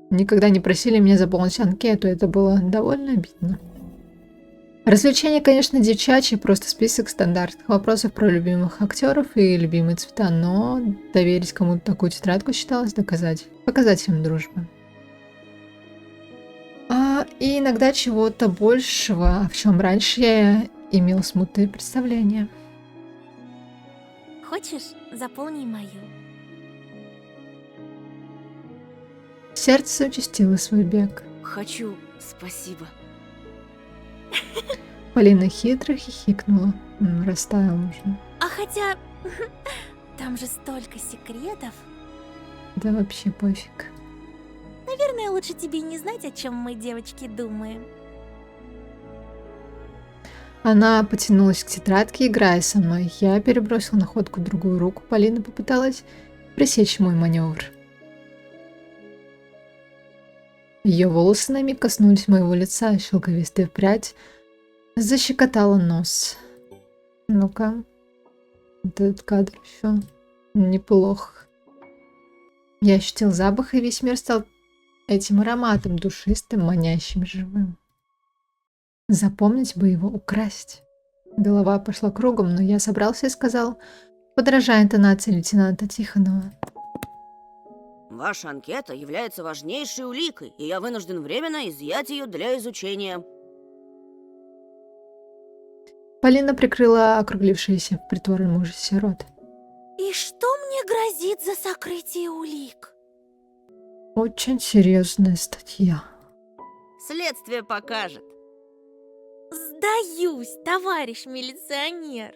Speaker 1: никогда не просили меня заполнить анкету. Это было довольно обидно. Развлечения, конечно, девчачьи, просто список стандартных вопросов про любимых актеров и любимые цвета, но доверить кому-то такую тетрадку считалось показателем дружбы. И иногда чего-то большего, в чем раньше я имел смутные представления.
Speaker 8: Хочешь, заполни мою.
Speaker 1: Сердце участило свой бег.
Speaker 6: Хочу, спасибо.
Speaker 1: Полина хитро хихикнула. Растаял уже.
Speaker 8: А хотя... Там же столько секретов.
Speaker 1: Да вообще пофиг.
Speaker 8: Наверное, лучше тебе не знать, о чем мы, девочки, думаем.
Speaker 1: Она потянулась к тетрадке, играя со мной. Я перебросил находку в другую руку. Полина попыталась пресечь мой маневр. Ее волосы на миг коснулись моего лица, шелковистая прядь защекотала нос. Ну-ка, этот кадр еще неплох. Я ощутил запах, и весь мир стал этим ароматом, душистым, манящим, живым. Запомнить бы его, украсть. Голова пошла кругом, но я собрался и сказал, подражая интонации лейтенанта Тихонова.
Speaker 6: Ваша анкета является важнейшей уликой, и я вынужден временно изъять ее для изучения.
Speaker 1: Полина прикрыла округлившийся в притворном ужасе рот.
Speaker 8: И что мне грозит за сокрытие улик?
Speaker 1: Очень серьезная статья.
Speaker 6: Следствие покажет.
Speaker 8: Сдаюсь, товарищ милиционер.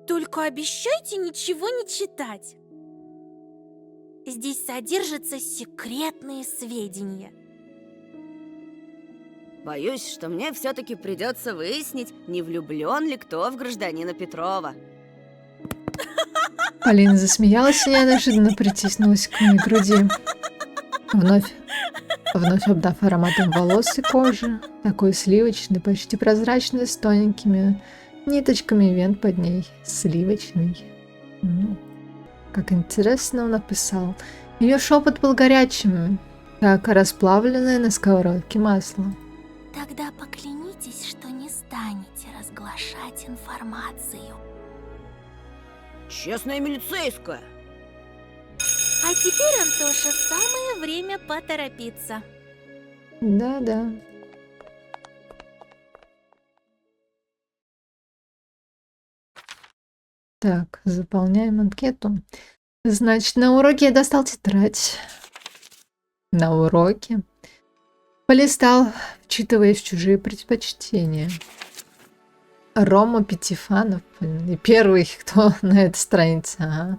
Speaker 8: Только обещайте ничего не читать. Здесь содержатся секретные сведения.
Speaker 6: Боюсь, что мне все-таки придется выяснить, не влюблен ли кто в гражданина Петрова.
Speaker 1: Полина засмеялась и неожиданно притиснулась к моей груди. Вновь обдав ароматом волос и кожи, такой сливочный, почти прозрачный, с тоненькими ниточками вен под ней. Сливочный. Как интересно он написал. Ее шепот был горячим, как расплавленное на сковородке масло.
Speaker 8: Тогда поклянитесь, что не станете разглашать информацию.
Speaker 6: Честная милицейская.
Speaker 8: А теперь, Антоша, самое время поторопиться.
Speaker 1: Да-да. Так, заполняем анкету. Значит, на уроке я достал тетрадь. На уроке. Полистал, вчитываясь в чужие предпочтения. Рома Пятифанов. И первый, кто на этой странице. Ага.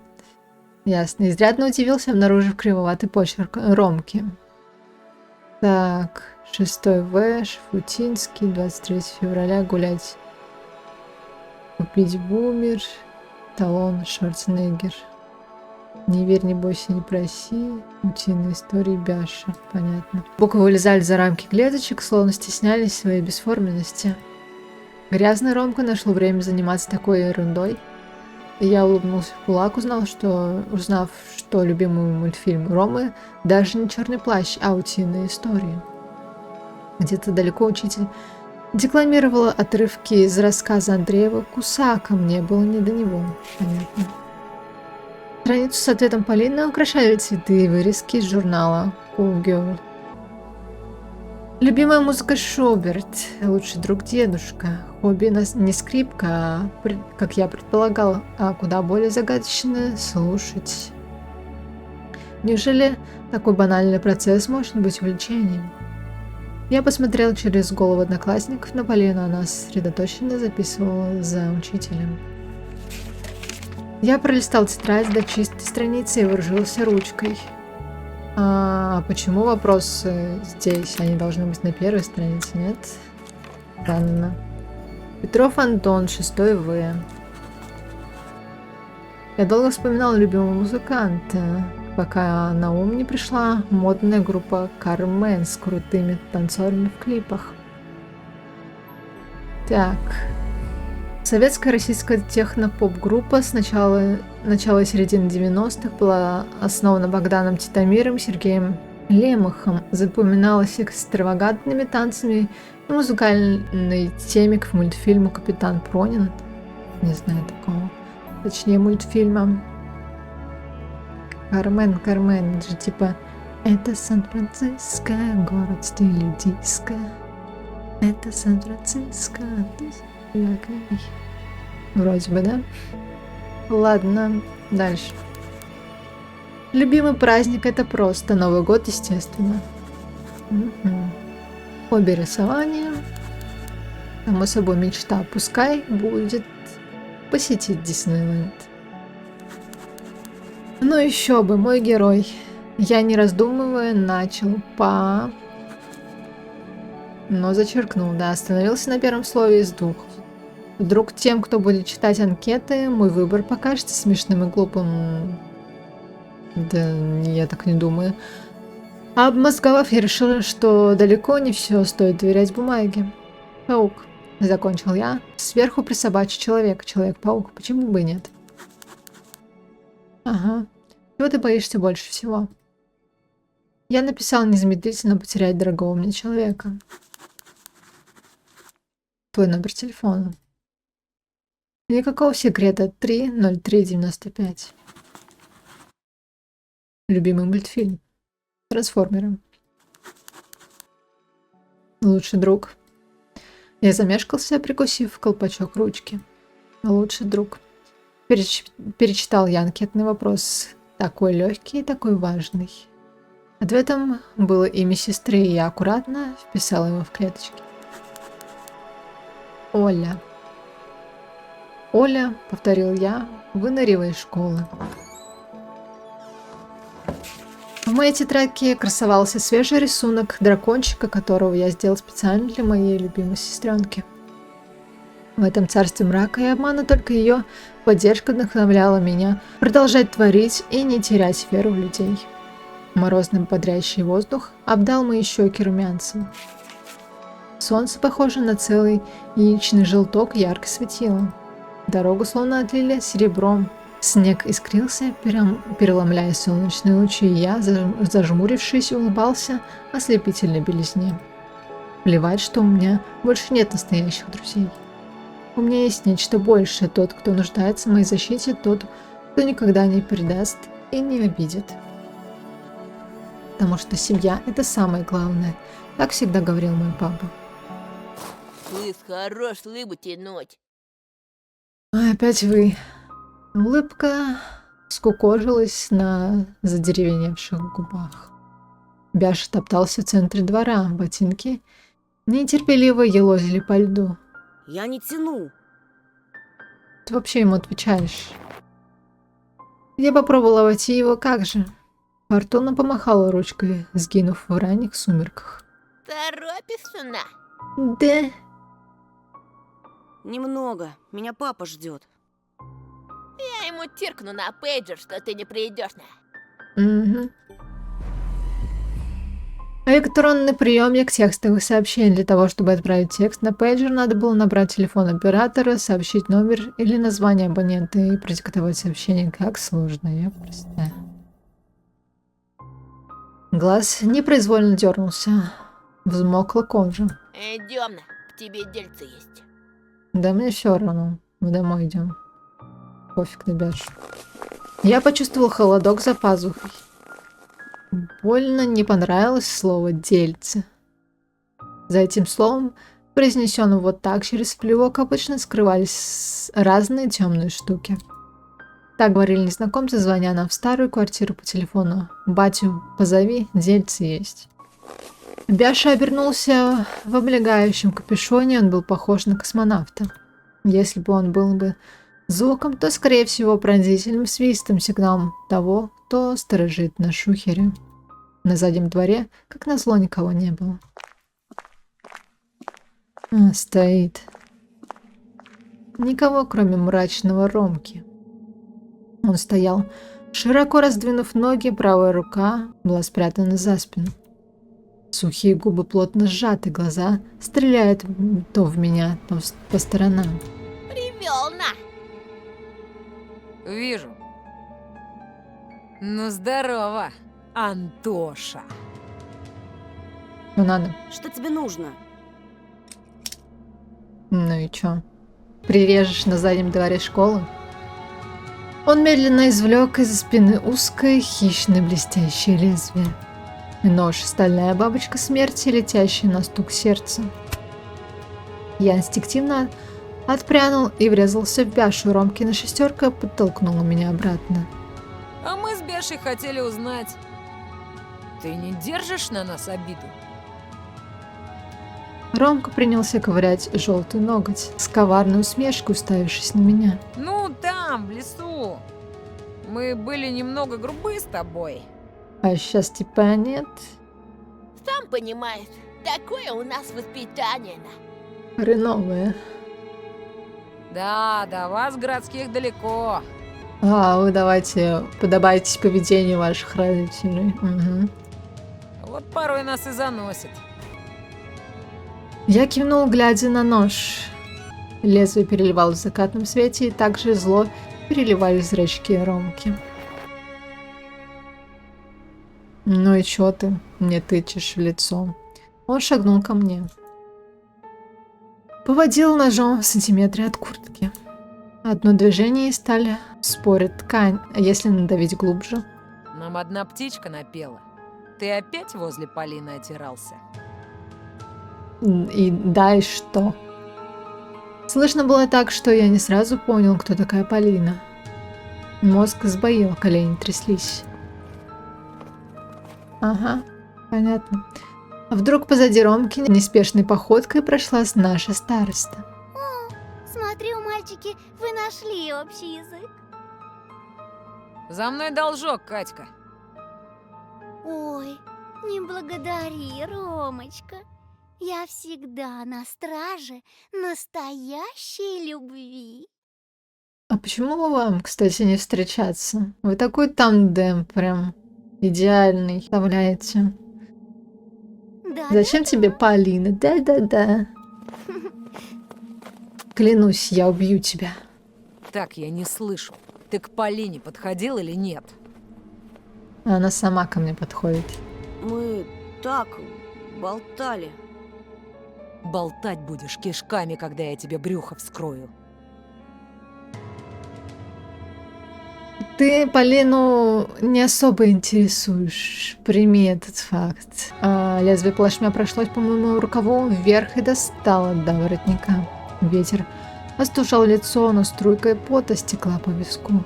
Speaker 1: Ясно. Изрядно удивился, обнаружив кривоватый почерк Ромки. Так, 6 В, Шафутинский, 23 февраля, гулять. Купить бумер, талон, Шварценеггер. Не верь, не бойся, не проси. Утиные истории Бяша. Понятно. Буквы вылезали за рамки клеточек, словно стеснялись своей бесформенности. Грязный Ромка нашел время заниматься такой ерундой. Я улыбнулся в кулак, узнав, что любимый мультфильм Ромы даже не «Черный плащ», а «Утиные истории». Где-то далеко учитель декламировала отрывки из рассказа Андреева «Кусака». Мне было не до него. Понятно. Страницу с ответом Полины украшали цветы и вырезки из журнала Cool Girl. Любимая музыка Шуберт, лучший друг дедушка. Хобби не скрипка, как я предполагал, а куда более загадочное слушать. Неужели такой банальный процесс может быть увлечением? Я посмотрел через голову одноклассников на Полину, она сосредоточенно записывала за учителем. Я пролистал тетрадь до чистой страницы и вооружился ручкой. А почему вопросы здесь? Они должны быть на первой странице, нет? Странно. Петров Антон, 6 В. Я долго вспоминал любимого музыканта, пока на ум не пришла модная группа Кармен с крутыми танцорами в клипах. Так. Советская российская техно-поп-группа с начала и середины 90-х была основана Богданом Титомиром и Сергеем Лемахом, запоминалась экстравагантными танцами и музыкальной теме к мультфильму «Капитан Пронин». Не знаю такого. Точнее, мультфильма. Кармен, это же типа «Это Сан-Франциско, город в стиле диско. Это Сан-Франциско». Вроде бы, да? Ладно, дальше. Любимый праздник — это просто Новый год, естественно. Хобби рисования. Само собой, мечта. Пускай будет посетить Диснейленд. Ну еще бы, мой герой. Я, не раздумывая, начал по но зачеркнул, да, остановился на первом слове из двух. Вдруг тем, кто будет читать анкеты, мой выбор покажется смешным и глупым. Да, я так не думаю. Обмозговав, я решила, что далеко не все стоит доверять бумаге. Паук. Закончил я. Сверху присобачу человек. Человек-паук. Почему бы и нет? Ага. Чего ты боишься больше всего? Я написал незамедлительно потерять дорогого мне человека. Твой номер телефона. Никакого секрета. 30395. Любимый мультфильм. Трансформеры. Лучший друг. Я замешкался, прикусив колпачок ручки. Лучший друг. Перечитал я анкетный вопрос. Такой легкий и такой важный. Ответом было имя сестры, и я аккуратно вписала его в клеточки. Оля. Оля, повторил я, выныривая из школы. В моей тетрадке красовался свежий рисунок дракончика, которого я сделал специально для моей любимой сестренки. В этом царстве мрака и обмана только ее поддержка вдохновляла меня продолжать творить и не терять веру в людей. Морозный бодрящий воздух обдал мои щеки румянцем. Солнце, похоже на целый яичный желток, ярко светило. Дорогу словно отлили серебром. Снег искрился, переломляя солнечные лучи, и я, зажмурившись, улыбался ослепительной белизне. Плевать, что у меня больше нет настоящих друзей. У меня есть нечто большее, тот, кто нуждается в моей защите, тот, кто никогда не предаст и не обидит. Потому что семья – это самое главное, так всегда говорил мой папа.
Speaker 9: Лыс, хорош рыбу тянуть.
Speaker 1: А опять вы. Улыбка скукожилась на задеревеневших губах. Бяша топтался в центре двора, ботинки нетерпеливо елозили по льду.
Speaker 6: Я не тяну.
Speaker 1: Ты вообще ему отвечаешь? Я попробовала войти его, как же. Фортуна помахала ручкой, сгинув в ранних сумерках.
Speaker 9: Торопишься на?
Speaker 1: Да.
Speaker 6: Немного. Меня папа ждет.
Speaker 9: Я ему тиркну на пейджер, что ты не придешь на.
Speaker 1: Угу. Электронный приемник текстовых сообщений. Для того, чтобы отправить текст на пейджер, надо было набрать телефон оператора, сообщить номер или название абонента и продиктовать сообщение. Как сложно, я простая. Глаз непроизвольно дернулся. Взмокла кожа.
Speaker 9: Идем на, к тебе дельце есть.
Speaker 1: Да мне все равно. Мы домой идем. Пофиг на Бяшу. Я почувствовал холодок за пазухой. Больно не понравилось слово «дельце». За этим словом, произнесенным вот так через плевок, обычно скрывались разные темные штуки. Так говорили незнакомцы, звоня нам в старую квартиру по телефону. «Батю, позови, дельце есть». Бяша обернулся в облегающем капюшоне, он был похож на космонавта. Если бы он был бы звуком, то, скорее всего, пронзительным свистом, сигналом того, кто сторожит на шухере. На заднем дворе, как назло, никого не было. Стоит. Никого, кроме мрачного Ромки. Он стоял, широко раздвинув ноги, правая рука была спрятана за спину. Сухие губы плотно сжаты, глаза стреляют то в меня, то по сторонам.
Speaker 9: Привел на.
Speaker 7: Вижу. Ну, здорово, Антоша.
Speaker 1: Ну надо.
Speaker 6: Что тебе нужно?
Speaker 1: Ну и чё? Прирежешь на заднем дворе школы? Он медленно извлек из спины узкое, хищное, блестящее лезвие. Нож, стальная бабочка смерти, летящая на стук сердца. Я инстинктивно отпрянул и врезался в Бяшу. Ромкина шестерка подтолкнула меня обратно.
Speaker 7: А мы с Бяшей хотели узнать, ты не держишь на нас обиду?
Speaker 1: Ромка принялся ковырять желтый ноготь, с коварной усмешкой уставившись на меня.
Speaker 7: Ну, там, в лесу. Мы были немного грубы с тобой.
Speaker 1: А сейчас типа нет.
Speaker 9: Сам понимаешь, такое у нас воспитание.
Speaker 1: Хреновые.
Speaker 7: Да, до вас, городских, далеко.
Speaker 1: А, вы давайте подобайтесь поведению ваших родителей. Мгм.
Speaker 7: Вот порой нас и заносит.
Speaker 1: Я кивнул, глядя на нож. Лезвие переливалось в закатном свете, и также зло переливались зрачки Ромки. Ну и чё ты мне тычешь в лицо? Он шагнул ко мне. Поводил ножом в сантиметре от куртки. Одно движение и сталь спорит ткань, а если надавить глубже?
Speaker 7: Нам одна птичка напела. Ты опять возле Полины отирался?
Speaker 1: И да, и что? Слышно было так, что я не сразу понял, кто такая Полина. Мозг сбоил, колени тряслись. Ага, понятно. А вдруг позади Ромки неспешной походкой прошла наша староста.
Speaker 2: Смотрю, мальчики, вы нашли общий язык.
Speaker 7: За мной должок, Катька.
Speaker 2: Ой, не благодари, Ромочка. Я всегда на страже настоящей любви.
Speaker 1: А почему вам, кстати, не встречаться? Вы такой тандем прям идеальный, вставляете.
Speaker 2: Да,
Speaker 1: Зачем тебе Полина? Да-да-да. Клянусь, я убью тебя.
Speaker 7: Так, я не слышу. Ты к Полине подходил или нет?
Speaker 1: Она сама ко мне подходит.
Speaker 6: Мы так болтали.
Speaker 7: Болтать будешь кишками, когда я тебе брюхо вскрою.
Speaker 1: Ты Полину не особо интересуешь. Прими этот факт. Лезвие плашмя прошлось по моему рукаву вверх и достало до воротника. Ветер остужал лицо, но струйка пота стекла по виску.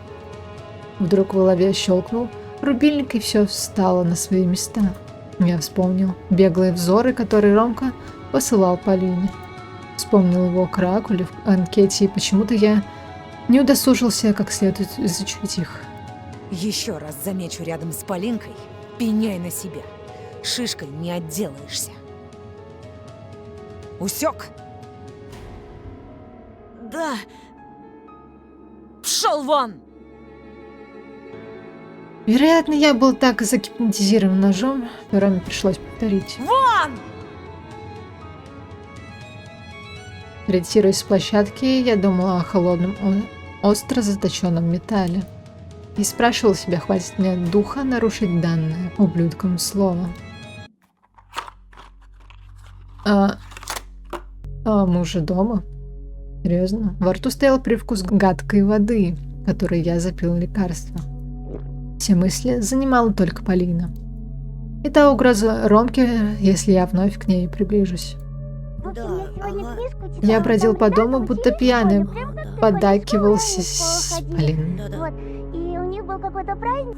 Speaker 1: Вдруг в голове щелкнул рубильник, и все встало на свои места. Я вспомнил беглые взоры, которые Ромка посылал Полине. Вспомнил его каракули в анкете, и почему-то я не удосужился как следует изучить их.
Speaker 7: Еще раз замечу рядом с Полинкой, пеняй на себя. Шишкой не отделаешься. Усек?
Speaker 6: Да,
Speaker 7: Пшел вон!
Speaker 1: Вероятно, я был так загипнотизирован ножом, что Роме пришлось повторить.
Speaker 7: Вон!
Speaker 1: Ретируясь с площадки, я думал о холодном, остро заточенном металле. И спрашивал себя, хватит мне духа нарушить данное ублюдком слово. Мы уже дома? Серьезно? Во рту стоял привкус гадкой воды, которой я запил лекарство. Все мысли занимала только Полина. И та угроза Ромке, если я вновь к ней приближусь.
Speaker 6: да, ага.
Speaker 1: Я бродил по дому, будто пьяный, поддакивался Полин.
Speaker 6: Да-да.
Speaker 2: И у них был какой-то праздник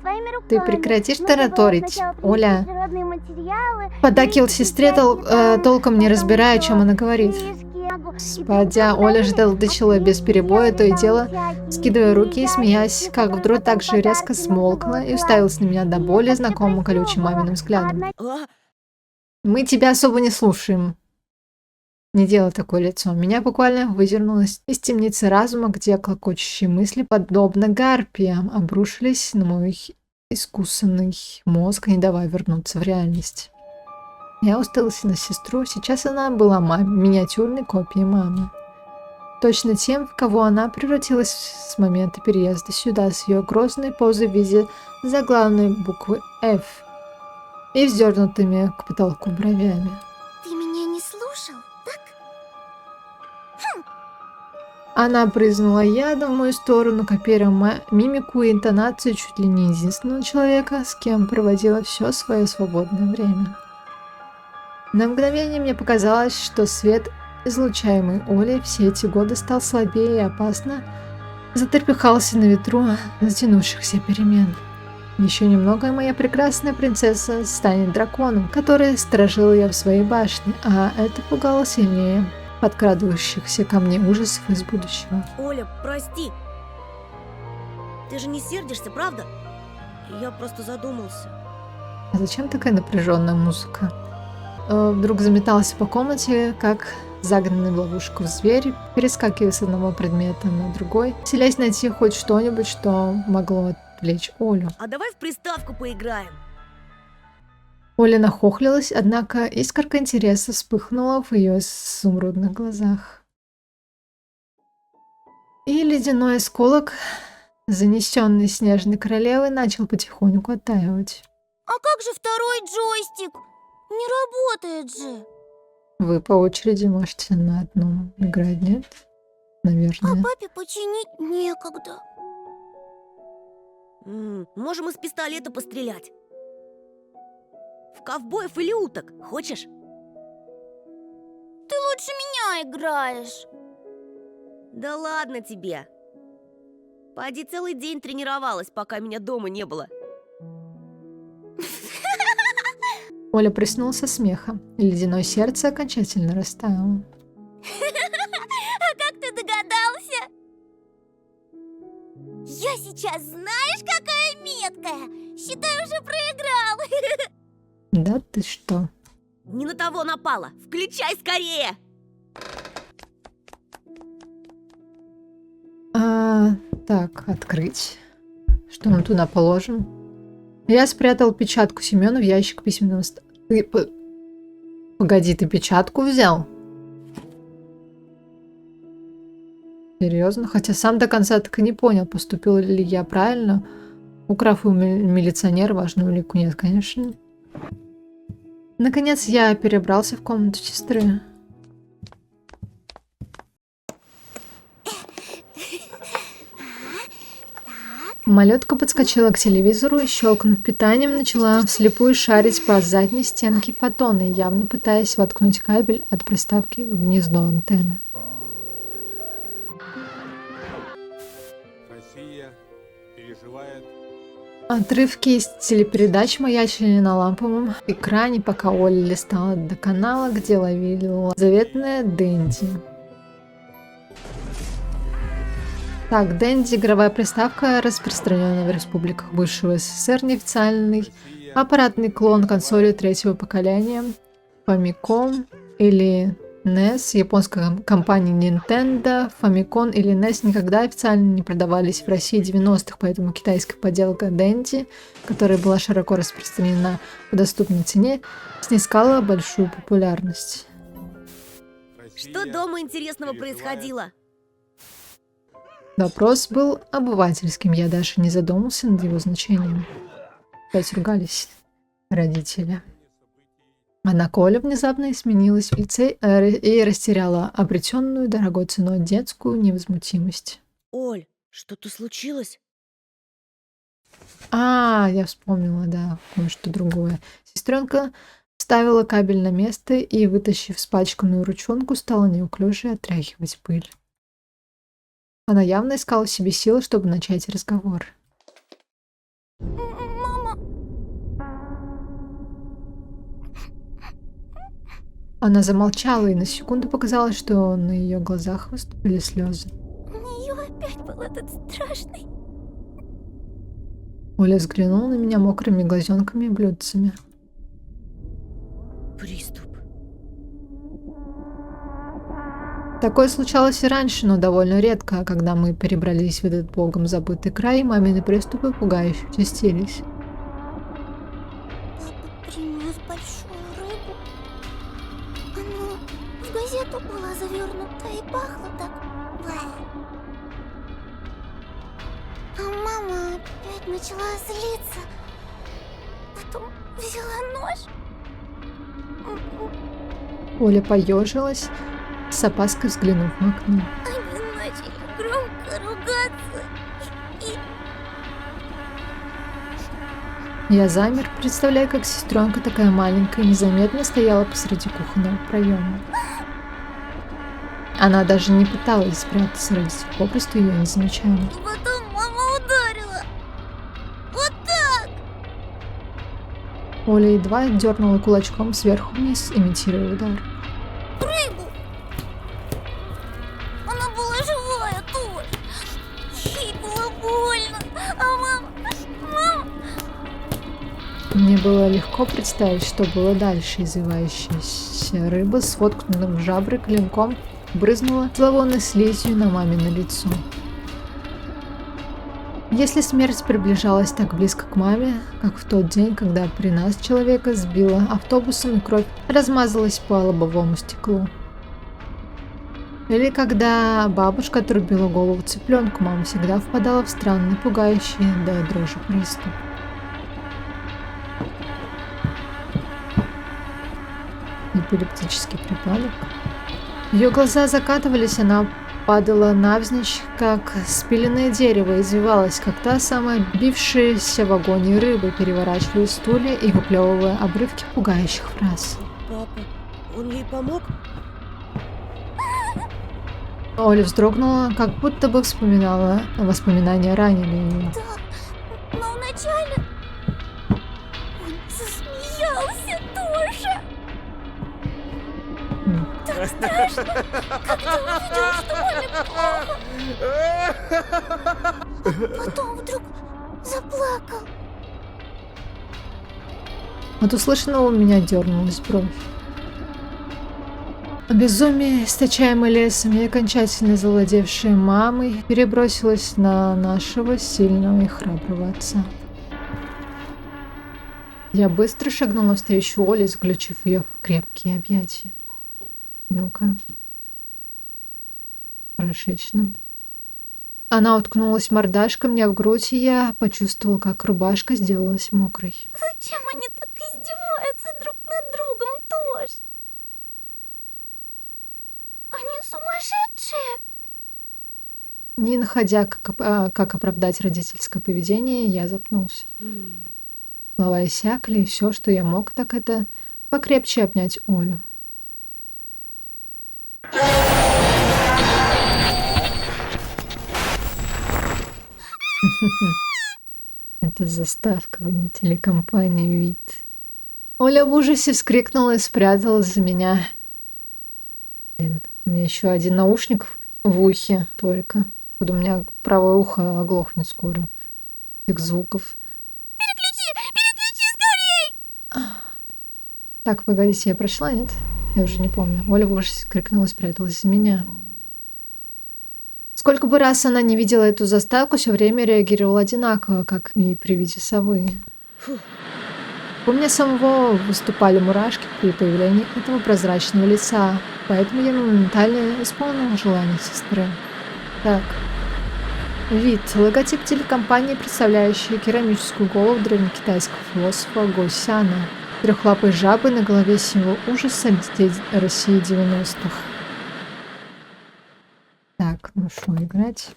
Speaker 2: своими руками.
Speaker 1: Ты прекратишь тараторить, Оля.
Speaker 2: Природные материалы,
Speaker 1: Поддакивал сестре, толком не разбирая, о чем она говорит. Спадя, Оля ждала дочела без перебоя, то и дело, скидывая руки и смеясь, как вдруг так же резко смолкла и уставилась на меня до боли знакомым колючим маминым взглядом.
Speaker 6: А?
Speaker 1: Мы тебя особо не слушаем. Не делай такое лицо. Меня буквально выдернуло из темницы разума, где клокочущие мысли, подобно гарпиям, обрушились на мой искусанный мозг, не давая вернуться в реальность. Я уставился на сестру, сейчас она была миниатюрной копией мамы. Точно тем, в кого она превратилась с момента переезда сюда, с ее грозной позой в виде заглавной буквы «Ф» и вздернутыми к потолку бровями.
Speaker 2: Ты меня не слушал, так?
Speaker 1: Она брызнула ядом в мою сторону, копируя мимику и интонацию чуть ли не единственного человека, с кем проводила все свое свободное время. На мгновение мне показалось, что свет, излучаемый Олей, все эти годы стал слабее и опасно затрепыхался на ветру затянувшихся перемен. Еще немного, и моя прекрасная принцесса станет драконом, который сторожил ее в своей башне, а это пугало сильнее подкрадывающихся ко мне ужасов из будущего.
Speaker 6: Оля, прости. Ты же не сердишься, правда? Я просто задумался.
Speaker 1: А зачем такая напряженная музыка? вдруг заметался по комнате, как загнанный в ловушку зверь, перескакивая с одного предмета на другой, селясь найти хоть что-нибудь, что могло отвлечь Олю.
Speaker 6: А давай в приставку поиграем.
Speaker 1: Оля нахохлилась, однако искорка интереса вспыхнула в ее изумрудных глазах. И ледяной осколок, занесенный снежной королевой, начал потихоньку оттаивать.
Speaker 2: А как же второй джойстик? Не работает же.
Speaker 1: Вы по очереди можете на одном играть, нет? Наверное.
Speaker 2: Папе починить некогда.
Speaker 6: Можем из пистолета пострелять. В ковбоев или уток, хочешь?
Speaker 2: Ты лучше меня играешь.
Speaker 6: Да ладно тебе. Поди целый день тренировалась, пока меня дома не было.
Speaker 1: Оля прыснула со смеха, и ледяное сердце окончательно растаяло.
Speaker 2: А как ты догадался? Я сейчас знаешь, какая меткая. Считай, уже проиграл.
Speaker 1: Да ты что?
Speaker 6: Не на того напала. Включай скорее.
Speaker 1: Так, открыть. Что мы туда положим? Я спрятал печатку Семёна в ящик письменного стола. Погоди, ты печатку взял? Серьезно? Хотя сам до конца так и не понял, поступил ли я правильно, украв у милиционера важную улику. Нет, конечно. Наконец я перебрался в комнату сестры. Малютка подскочила к телевизору и, щелкнув питанием, начала вслепую шарить по задней стенке фотона, явно пытаясь воткнуть кабель от приставки в гнездо антенны.
Speaker 10: Россия переживает.
Speaker 1: Отрывки из телепередач маячили на ламповом экране, пока Оля листала до канала, где ловила заветная Дэнди. Так, Дэнди — игровая приставка, распространенная в республиках бывшего СССР, неофициальный аппаратный клон консоли третьего поколения Famicom или NES японской компании Nintendo. Famicom или NES никогда официально не продавались в России 90-х, поэтому китайская подделка Дэнди, которая была широко распространена по доступной цене, снискала большую популярность.
Speaker 6: Что дома интересного происходило?
Speaker 1: Вопрос был обывательским, я даже не задумался над его значением. Опять ругались родители. Однако Оля внезапно изменилась в лице и растеряла обретенную дорогой ценой детскую невозмутимость.
Speaker 6: Оль, что-то случилось?
Speaker 1: Я вспомнила, да, кое-что другое. Сестренка вставила кабель на место и, вытащив спачканную ручонку, стала неуклюже отряхивать пыль. Она явно искала в себе силы, чтобы начать разговор.
Speaker 2: Мама.
Speaker 1: Она замолчала, и на секунду показалось, что на ее глазах выступили слезы.
Speaker 2: У нее опять был этот страшный.
Speaker 1: Оля взглянула на меня мокрыми глазенками и блюдцами.
Speaker 6: Приступ.
Speaker 1: Такое случалось и раньше, но довольно редко. Когда мы перебрались в этот богом забытый край, мамины приступы пугающе участились.
Speaker 2: Папа принес большую рыбу. Она в газету была завернута и пахла так. А мама опять начала злиться. Потом взяла нож.
Speaker 1: Оля поежилась, с опаской взглянув в окно.
Speaker 2: Они начали громко ругаться.
Speaker 1: Я замер, представляя, как сестренка такая маленькая незаметно стояла посреди кухонного проема. Она даже не пыталась спрятаться, родители попросту ее не замечали.
Speaker 2: И потом мама ударила. Вот так!
Speaker 1: Оля едва дернула кулачком сверху вниз, имитируя удар.
Speaker 2: Рыбу! Она была живая тоже. Ей было больно. А мама...
Speaker 1: Мне было легко представить, что было дальше. Извивающаяся рыба с воткнутым в жабры клинком брызнула зловонной слизью на мамино лицо. Если смерть приближалась так близко к маме, как в тот день, когда при нас человека сбило автобусом и кровь размазалась по лобовому стеклу. Или когда бабушка отрубила голову цыпленку, мама всегда впадала в странный, пугающий до дрожи приступ. Эпилептический припадок. Ее глаза закатывались, она падала навзничь, как спиленное дерево, извивалась, как та самая бившаяся в агонии рыба, переворачивая стулья и выплевывая обрывки пугающих фраз.
Speaker 6: Папа, он ей помог?
Speaker 1: Оля вздрогнула, как будто бы вспоминала воспоминания ранили ее.
Speaker 2: Да, но вначале он засмеялся тоже. Так страшно, когда увидел, что Оля плохо. А потом вдруг заплакал.
Speaker 1: От услышанного у меня дернулась бровь. Безумие, источаемое лесом и окончательно завладевшее мамой, перебросилось на нашего сильного и храброго отца. Я быстро шагнула навстречу Оле, заключив ее в крепкие объятия. Ну-ка. Хорошечно. Она уткнулась мордашкой мне в грудь, и я почувствовала, как рубашка сделалась мокрой.
Speaker 2: Зачем они так издеваются друг над другом тоже? Они сумасшедшие!
Speaker 1: Не находя, как оправдать родительское поведение, я запнулся. Слова иссякли, и все, что я мог, так это покрепче обнять Олю. Это заставка на телекомпании «Вид». Оля в ужасе вскрикнула и спряталась за меня. Блин, у меня еще один наушник в ухе только. У меня правое ухо оглохнет скоро. Этих звуков.
Speaker 2: Переключи скорей!
Speaker 1: Так, погодите, я прочла, нет? Я уже не помню. Оля в ужасе крикнула и спряталась за меня. Сколько бы раз она не видела эту заставку, все время реагировала одинаково, как и при виде совы. У меня самого выступали мурашки при появлении этого прозрачного лица, поэтому я моментально исполнила желание сестры. Так. Вид. Логотип телекомпании, представляющий керамическую голову древнекитайского философа Го Сяна. Трехлапой жабы на голове символ ужаса детей России 90-х. Так, ну что, играть?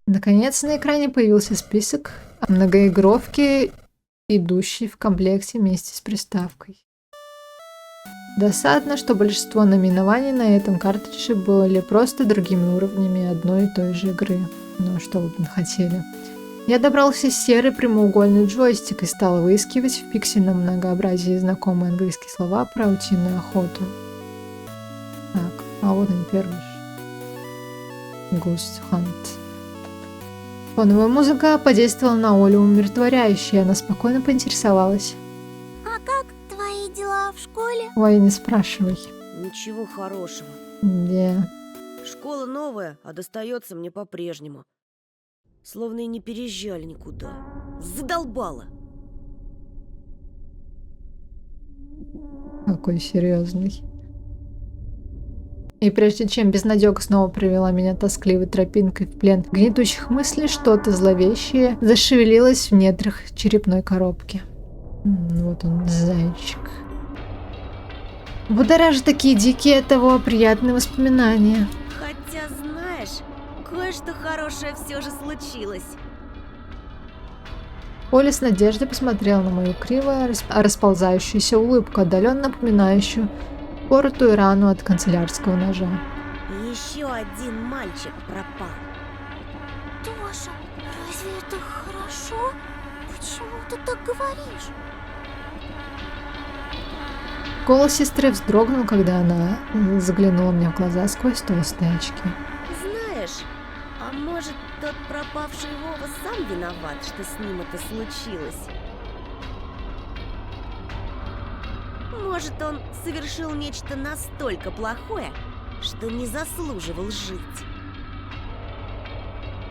Speaker 1: Наконец на экране появился список многоигровки, идущий в комплекте вместе с приставкой. Досадно, что большинство наименований на этом картридже были просто другими уровнями одной и той же игры. Ну, что вы бы хотели. Я добрался в серый прямоугольный джойстик и стал выискивать в пиксельном многообразии знакомые английские слова про утиную охоту. Так, а вот они первые. Ghost Hunt. Фоновая музыка подействовала на Олю умиротворяюще, и она спокойно поинтересовалась.
Speaker 2: А как твои дела в школе?
Speaker 1: Ой, не спрашивай.
Speaker 6: Ничего хорошего.
Speaker 1: Где?
Speaker 6: Школа новая, а достается мне по-прежнему. Словно и не переезжали никуда. Задолбало.
Speaker 1: Какой серьезный. И прежде чем безнадега снова привела меня тоскливой тропинкой в плен гнетущих мыслей, что-то зловещее зашевелилось в недрах черепной коробки. Вот он, зайчик. Будоражат такие дикие от того приятные воспоминания.
Speaker 6: Хотя, знаешь, кое-что хорошее все же случилось.
Speaker 1: Оля с надеждой посмотрела на мою криво расползающуюся улыбку, отдаленно напоминающую поротую рану от канцелярского ножа.
Speaker 6: Еще один мальчик пропал.
Speaker 2: Тоша, разве это хорошо? Почему ты так говоришь?
Speaker 1: Голос сестры вздрогнул, когда она заглянула мне в глаза сквозь толстые очки.
Speaker 6: Знаешь, а А может, тот пропавший Вова сам виноват, что с ним это случилось? Может, он совершил нечто настолько плохое, что не заслуживал жить?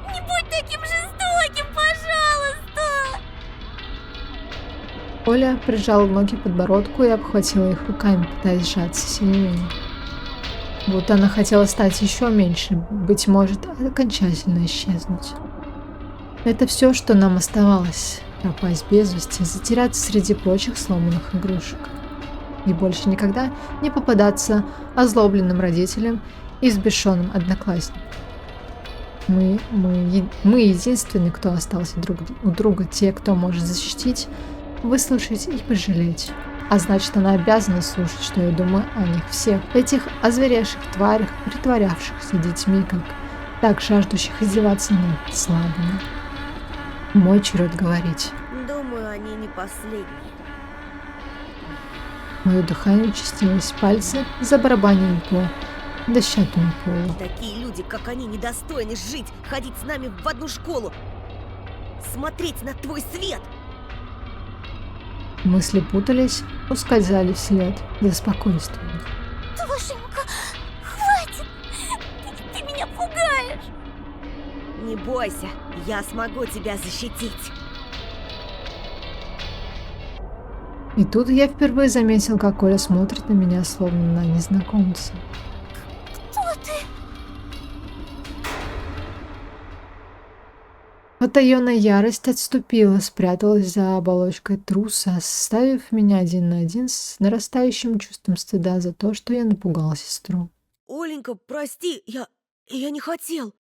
Speaker 8: Не будь таким жестоким, пожалуйста!
Speaker 1: Оля прижала ноги к подбородку и обхватила их руками, пытаясь сжаться сильнее. Будто она хотела стать еще меньше, быть может, окончательно исчезнуть. Это все, что нам оставалось — пропасть без вести, затеряться среди прочих сломанных игрушек. И больше никогда не попадаться озлобленным родителям и взбешенным одноклассникам. Мы единственные, кто остался друг у друга, те, кто может защитить, выслушать и пожалеть. А значит, она обязана слушать, что я думаю о них всех, этих озверевших тварях, притворявшихся детьми, как так жаждущих издеваться над слабыми. Мой черед говорить.
Speaker 6: Думаю, они не последние.
Speaker 1: Мое дыхание участилось, пальцы забарабанили по дощатому полу.
Speaker 6: Такие люди, как они, недостойны жить, ходить с нами в одну школу, смотреть на твой свет.
Speaker 1: Мысли путались, ускользали вслед за спокойствием.
Speaker 8: Тошенька, хватит! Ты меня пугаешь!
Speaker 6: Не бойся, я смогу тебя защитить.
Speaker 1: И тут я впервые заметил, как Оля смотрит на меня, словно на незнакомца.
Speaker 8: Кто ты?
Speaker 1: Потаенная ярость отступила, спряталась за оболочкой труса, оставив меня один на один с нарастающим чувством стыда за то, что я напугал сестру.
Speaker 6: Оленька, прости, я не хотел.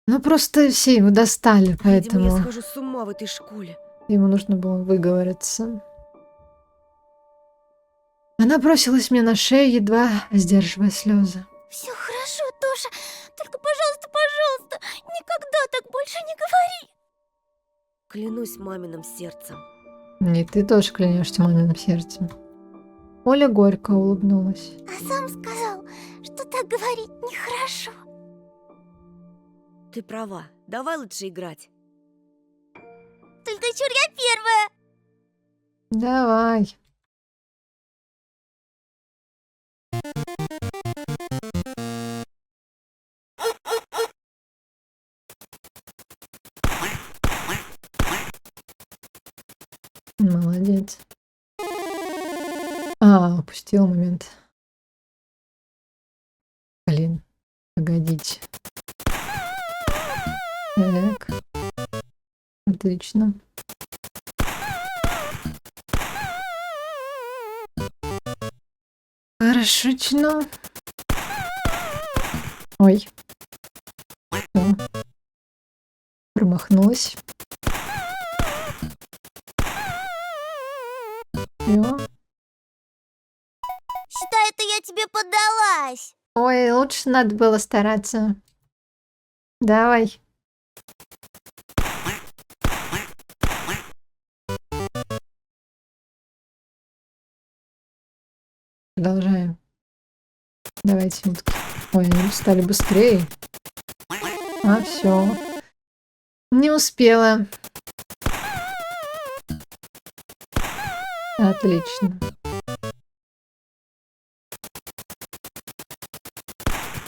Speaker 1: Ну просто все его достали,
Speaker 6: Видимо,
Speaker 1: поэтому
Speaker 6: я схожу с ума в этой школе.
Speaker 1: ему нужно было выговориться. Она бросилась мне на шею, едва сдерживая слезы.
Speaker 8: Все хорошо, Тоша. Только, пожалуйста, пожалуйста, никогда так больше не говори.
Speaker 6: Клянусь маминым сердцем.
Speaker 1: И ты тоже клянешься маминым сердцем. Оля горько улыбнулась.
Speaker 8: А сам сказал, что так говорить нехорошо.
Speaker 6: Ты права, давай лучше играть.
Speaker 8: Только чур я первая.
Speaker 1: Давай. Молодец. Упустил момент. Блин, погодите. Так. Отлично. Хорошечно. Ой. О. Промахнулась. Всё.
Speaker 8: Считай, это я тебе поддалась.
Speaker 1: Ой, лучше надо было стараться. Давай. Продолжаем. Давайте утки. Ой, они стали быстрее. Все. Не успела. Отлично.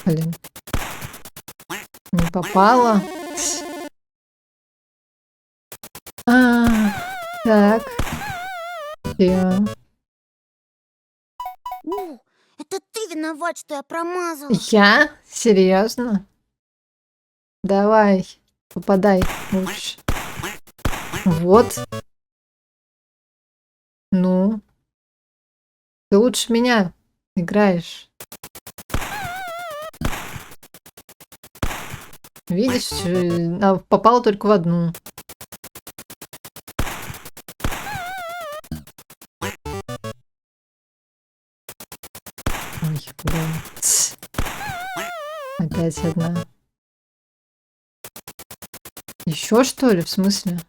Speaker 1: Блин. Не попала. Так. Всё.
Speaker 8: Это ты виноват, что я промазала.
Speaker 1: Я? Серьезно? Давай, попадай лучше. Вот. Ну. Ты лучше меня играешь. Видишь, попала только в одну. Ой, блин. Опять одна. Еще что ли? В смысле?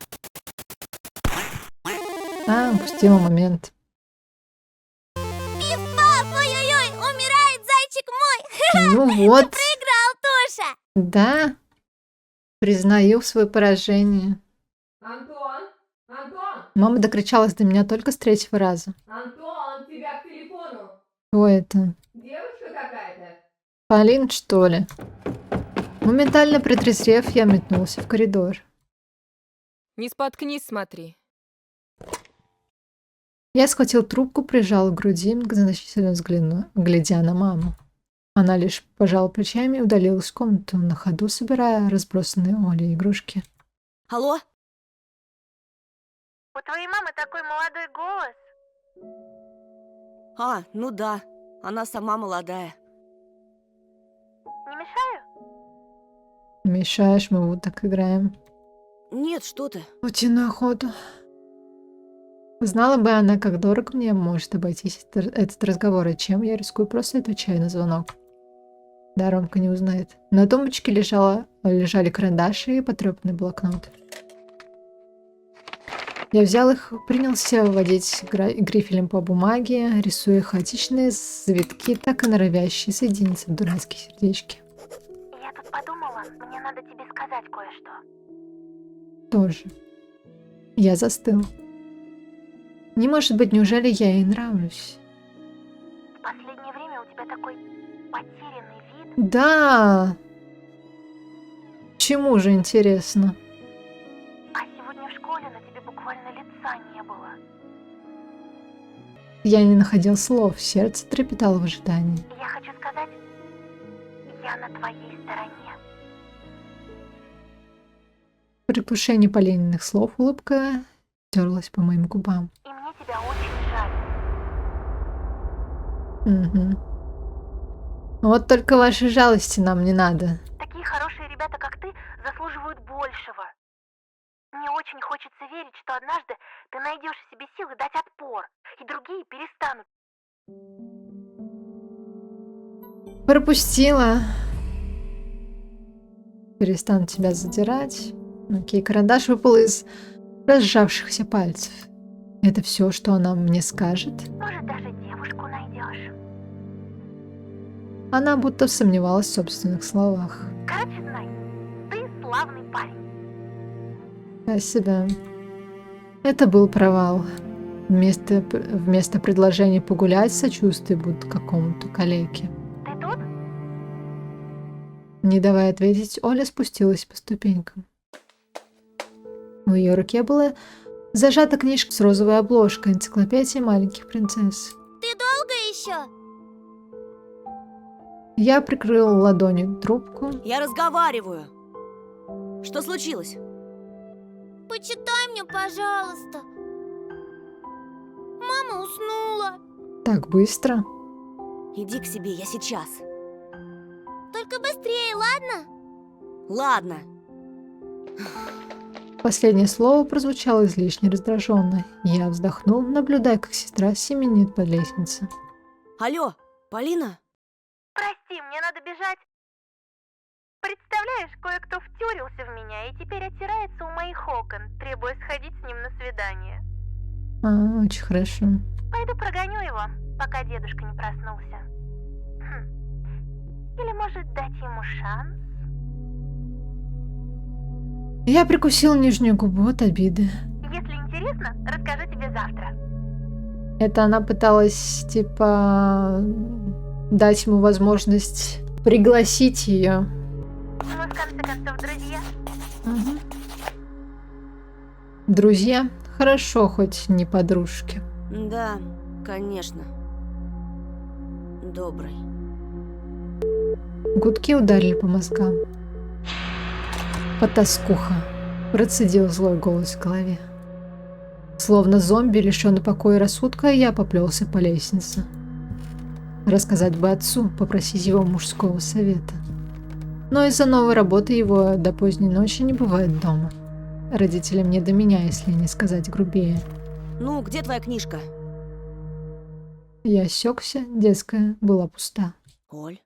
Speaker 1: Упустила момент.
Speaker 8: Пиф-паф, ой-ой-ой, умирает зайчик мой.
Speaker 1: Ну вот.
Speaker 8: Проиграл,
Speaker 2: Ксюша!
Speaker 1: Да, признаю свое поражение.
Speaker 4: Антон! Антон!
Speaker 1: Мама докричалась до меня только с 3-го раза.
Speaker 4: Антон, тебя к телефону!
Speaker 1: Кто это?
Speaker 4: Девочка какая-то?
Speaker 1: Полин, что ли? Моментально притрезвев, я метнулся в коридор.
Speaker 11: Не споткнись, смотри.
Speaker 1: Я схватил трубку, прижал к груди, многозначительно глядя на маму. Она лишь пожала плечами и удалилась в комнату, на ходу собирая разбросанные Олей игрушки.
Speaker 6: Алло?
Speaker 8: У твоей мамы такой молодой голос.
Speaker 6: А, ну да, она сама молодая.
Speaker 8: Не мешаю?
Speaker 1: Мешаешь, мы вот так играем.
Speaker 6: Нет, что ты.
Speaker 1: Утиную охоту. Знала бы она, как дорого мне может обойтись этот разговор, и чем я рискую, просто отвечаю на звонок. Да, Ромка не узнает. На тумбочке лежали карандаши и потрепанный блокнот. Я взял их, принялся водить грифелем по бумаге, рисуя хаотичные завитки, так и норовящие соединиться в дурацкие сердечки.
Speaker 8: Я тут подумала, мне надо тебе сказать кое-что.
Speaker 1: Тоже. Я застыл. Не может быть, неужели я ей нравлюсь?
Speaker 8: В последнее время у тебя такой потерянный вид.
Speaker 1: Да! Чему же интересно?
Speaker 8: А сегодня в школе на тебе буквально лица не было.
Speaker 1: Я не находил слов, сердце трепетало в ожидании.
Speaker 8: Я хочу сказать, я на твоей стороне.
Speaker 1: В предвкушении Полининых слов улыбка терлась по моим губам.
Speaker 8: И мне тебя очень жаль.
Speaker 1: Угу. Вот только вашей жалости нам не надо.
Speaker 8: Такие хорошие ребята, как ты, заслуживают большего. Мне очень хочется верить, что однажды ты найдешь в себе силы дать отпор, и другие перестанут.
Speaker 1: Пропустила. Перестану тебя задирать. Окей, карандаш выпал из разжавшихся пальцев. Это все, что она мне скажет?
Speaker 8: Может, даже девушку найдешь.
Speaker 1: Она будто сомневалась в собственных словах.
Speaker 8: Короче, знай, ты славный парень.
Speaker 1: Спасибо. Это был провал. Вместо предложения погулять, сочувствие будто какому-то калеке.
Speaker 8: Ты тут?
Speaker 1: Не давая ответить, Оля спустилась по ступенькам. В ее руке была зажата книжка с розовой обложкой, энциклопедия маленьких принцесс.
Speaker 2: Ты долго еще?
Speaker 1: Я прикрыл ладонью трубку.
Speaker 6: Я разговариваю. Что случилось?
Speaker 2: Почитай мне, пожалуйста. Мама уснула.
Speaker 1: Так быстро.
Speaker 6: Иди к себе, я сейчас.
Speaker 2: Только быстрее, ладно?
Speaker 6: Ладно.
Speaker 1: Последнее слово прозвучало излишне раздраженно. Я вздохнул, наблюдая, как сестра семенит по лестнице.
Speaker 6: Алло, Полина?
Speaker 8: Прости, мне надо бежать. Представляешь, кое-кто втюрился в меня и теперь оттирается у моих окон, требуя сходить с ним на свидание.
Speaker 1: Очень хорошо.
Speaker 8: Пойду прогоню его, пока дедушка не проснулся. Или, может, дать ему шанс?
Speaker 1: Я прикусил нижнюю губу от обиды.
Speaker 8: Если интересно, расскажу тебе завтра.
Speaker 1: Это она пыталась, типа, дать ему возможность пригласить ее.
Speaker 8: Мы, в конце концов, друзья.
Speaker 1: Угу. Друзья? Хорошо, хоть не подружки.
Speaker 6: Да, конечно. Добрый.
Speaker 1: Гудки ударили по мозгам. Потаскуха. Процедил злой голос в голове. Словно зомби, лишённый покоя и рассудка, я поплелся по лестнице. Рассказать бы отцу, попросить его мужского совета. Но из-за новой работы его до поздней ночи не бывает дома. Родителям не до меня, если не сказать грубее.
Speaker 6: Ну, где твоя книжка?
Speaker 1: Я осекся, детская была пуста.
Speaker 6: Оль?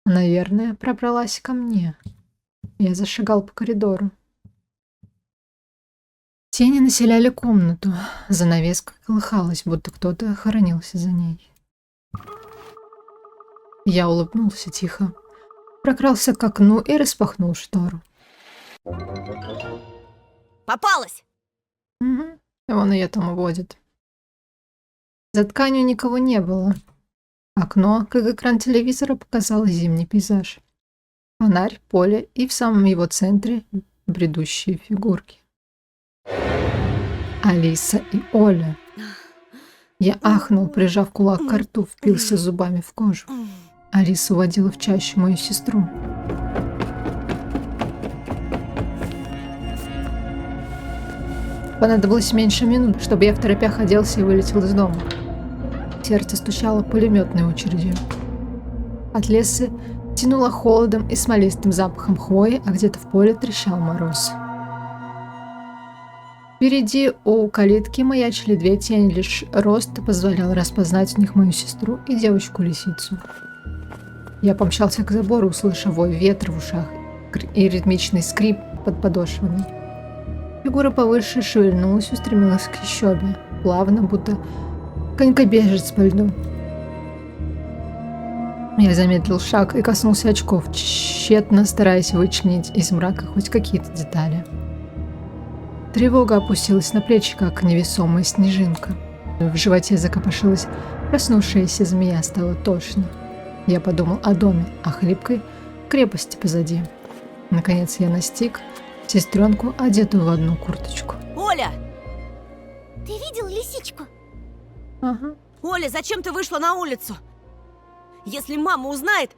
Speaker 1: Наверное, пробралась ко мне. Я зашагал по коридору. Тени населяли комнату. Занавеска колыхалась, будто кто-то хоронился за ней. Я улыбнулся тихо, прокрался к окну и распахнул штору.
Speaker 6: Попалась!
Speaker 1: Угу. Вон ее там уводит. За тканью никого не было. Окно, как экран телевизора, показало зимний пейзаж. Фонарь, поле и в самом его центре бредущие фигурки. Алиса и Оля. Я ахнул, прижав кулак к рту, впился зубами в кожу. Алиса уводила в чащу мою сестру. Понадобилось меньше минут, чтобы я в торопях оделся и вылетел из дома. Сердце стучало пулеметной очередью. От леса тянуло холодом и смолистым запахом хвои, а где-то в поле трещал мороз. Впереди у калитки маячили две тени, лишь рост позволял распознать в них мою сестру и девочку-лисицу. Я помчался к забору, услышав вой ветра в ушах и ритмичный скрип под подошвами. Фигура повыше шевельнулась, устремилась к ещёбе, плавно, будто конькобежец по льду. Я замедлил шаг и коснулся очков, тщетно стараясь вычленить из мрака хоть какие-то детали. Тревога опустилась на плечи, как невесомая снежинка. В животе закопошилась проснувшаяся змея, стало тошно. Я подумал о доме, о хлипкой крепости позади. Наконец я настиг сестренку, одетую в одну курточку.
Speaker 6: Оля!
Speaker 2: Ты видел лисичку?
Speaker 1: Ага.
Speaker 6: Оля, зачем ты вышла на улицу? Если мама узнает...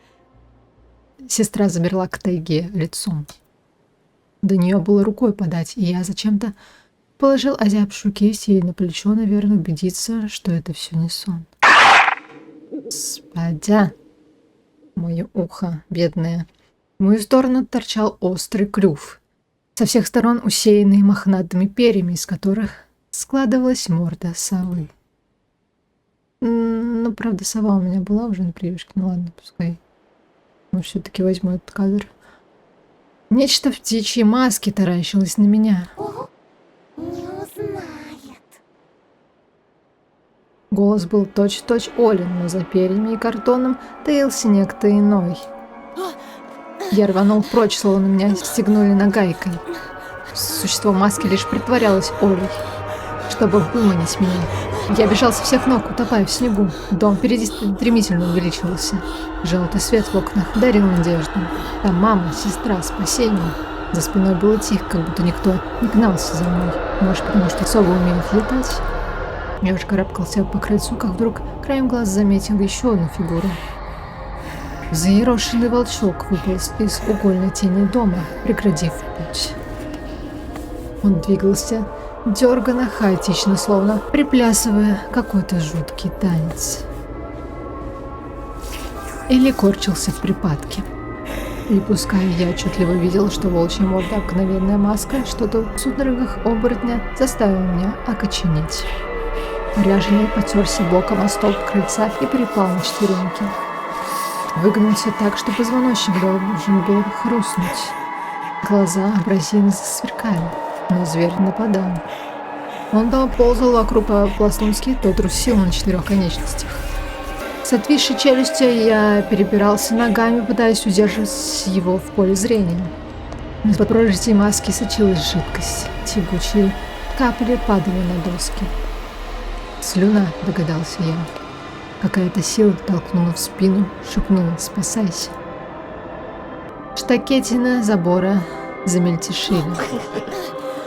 Speaker 1: Сестра замерла к тайге лицом. До нее было рукой подать, и я зачем-то положил озябшую кисть ей на плечо, наверное, убедиться, что это все не сон. Господя, мое ухо, бедное. В мою сторону торчал острый клюв, со всех сторон усеянный мохнатыми перьями, из которых складывалась морда совы. Ну, правда, сова у меня была уже на привычке. Ну ладно, пускай. Может, все-таки возьму этот кадр. Нечто в птичьей маске таращилось на меня.
Speaker 2: Ого, не узнает.
Speaker 1: Голос был точь-в-точь Олин, но за перьями и картоном таился некто иной. Я рванул прочь, словно меня стегнули нагайкой. Существо маски лишь притворялось Олей, чтобы выманить меня. Я бежал со всех ног, утопая в снегу. Дом впереди стремительно увеличивался. Желтый свет в окнах дарил надежду. Там мама, сестра, спасение. За спиной было тихо, как будто никто не гнался за мной. Может, потому что особо умеют летать? Я уж карабкался по крыльцу, как вдруг краем глаз заметил еще одну фигуру. Заерошенный волчок выполз из угольной тени дома, преградив путь. Он двигался дерганно, хаотично, словно приплясывая какой-то жуткий танец. Или корчился в припадке. И пускай я отчетливо видел, что волчья морда — обыкновенная маска, что-то в судорогах оборотня заставило меня окоченеть. Ряженый потерся боком о столб крыльца и припал на четвереньки. Выгнулся так, что позвоночник должен был хрустнуть. Глаза абразивно засверкали, но зверь нападал. Он то ползал вокруг по-пластунски, то трусил на четырех конечностях. С отвисшей челюстью я перебирался ногами, пытаясь удерживать его в поле зрения. Из-под прорези маски сочилась жидкость. Тягучие капли падали на доски. Слюна, догадался я. Какая-то сила толкнула в спину, шепнула «спасайся». Штакетина забора замельтешили.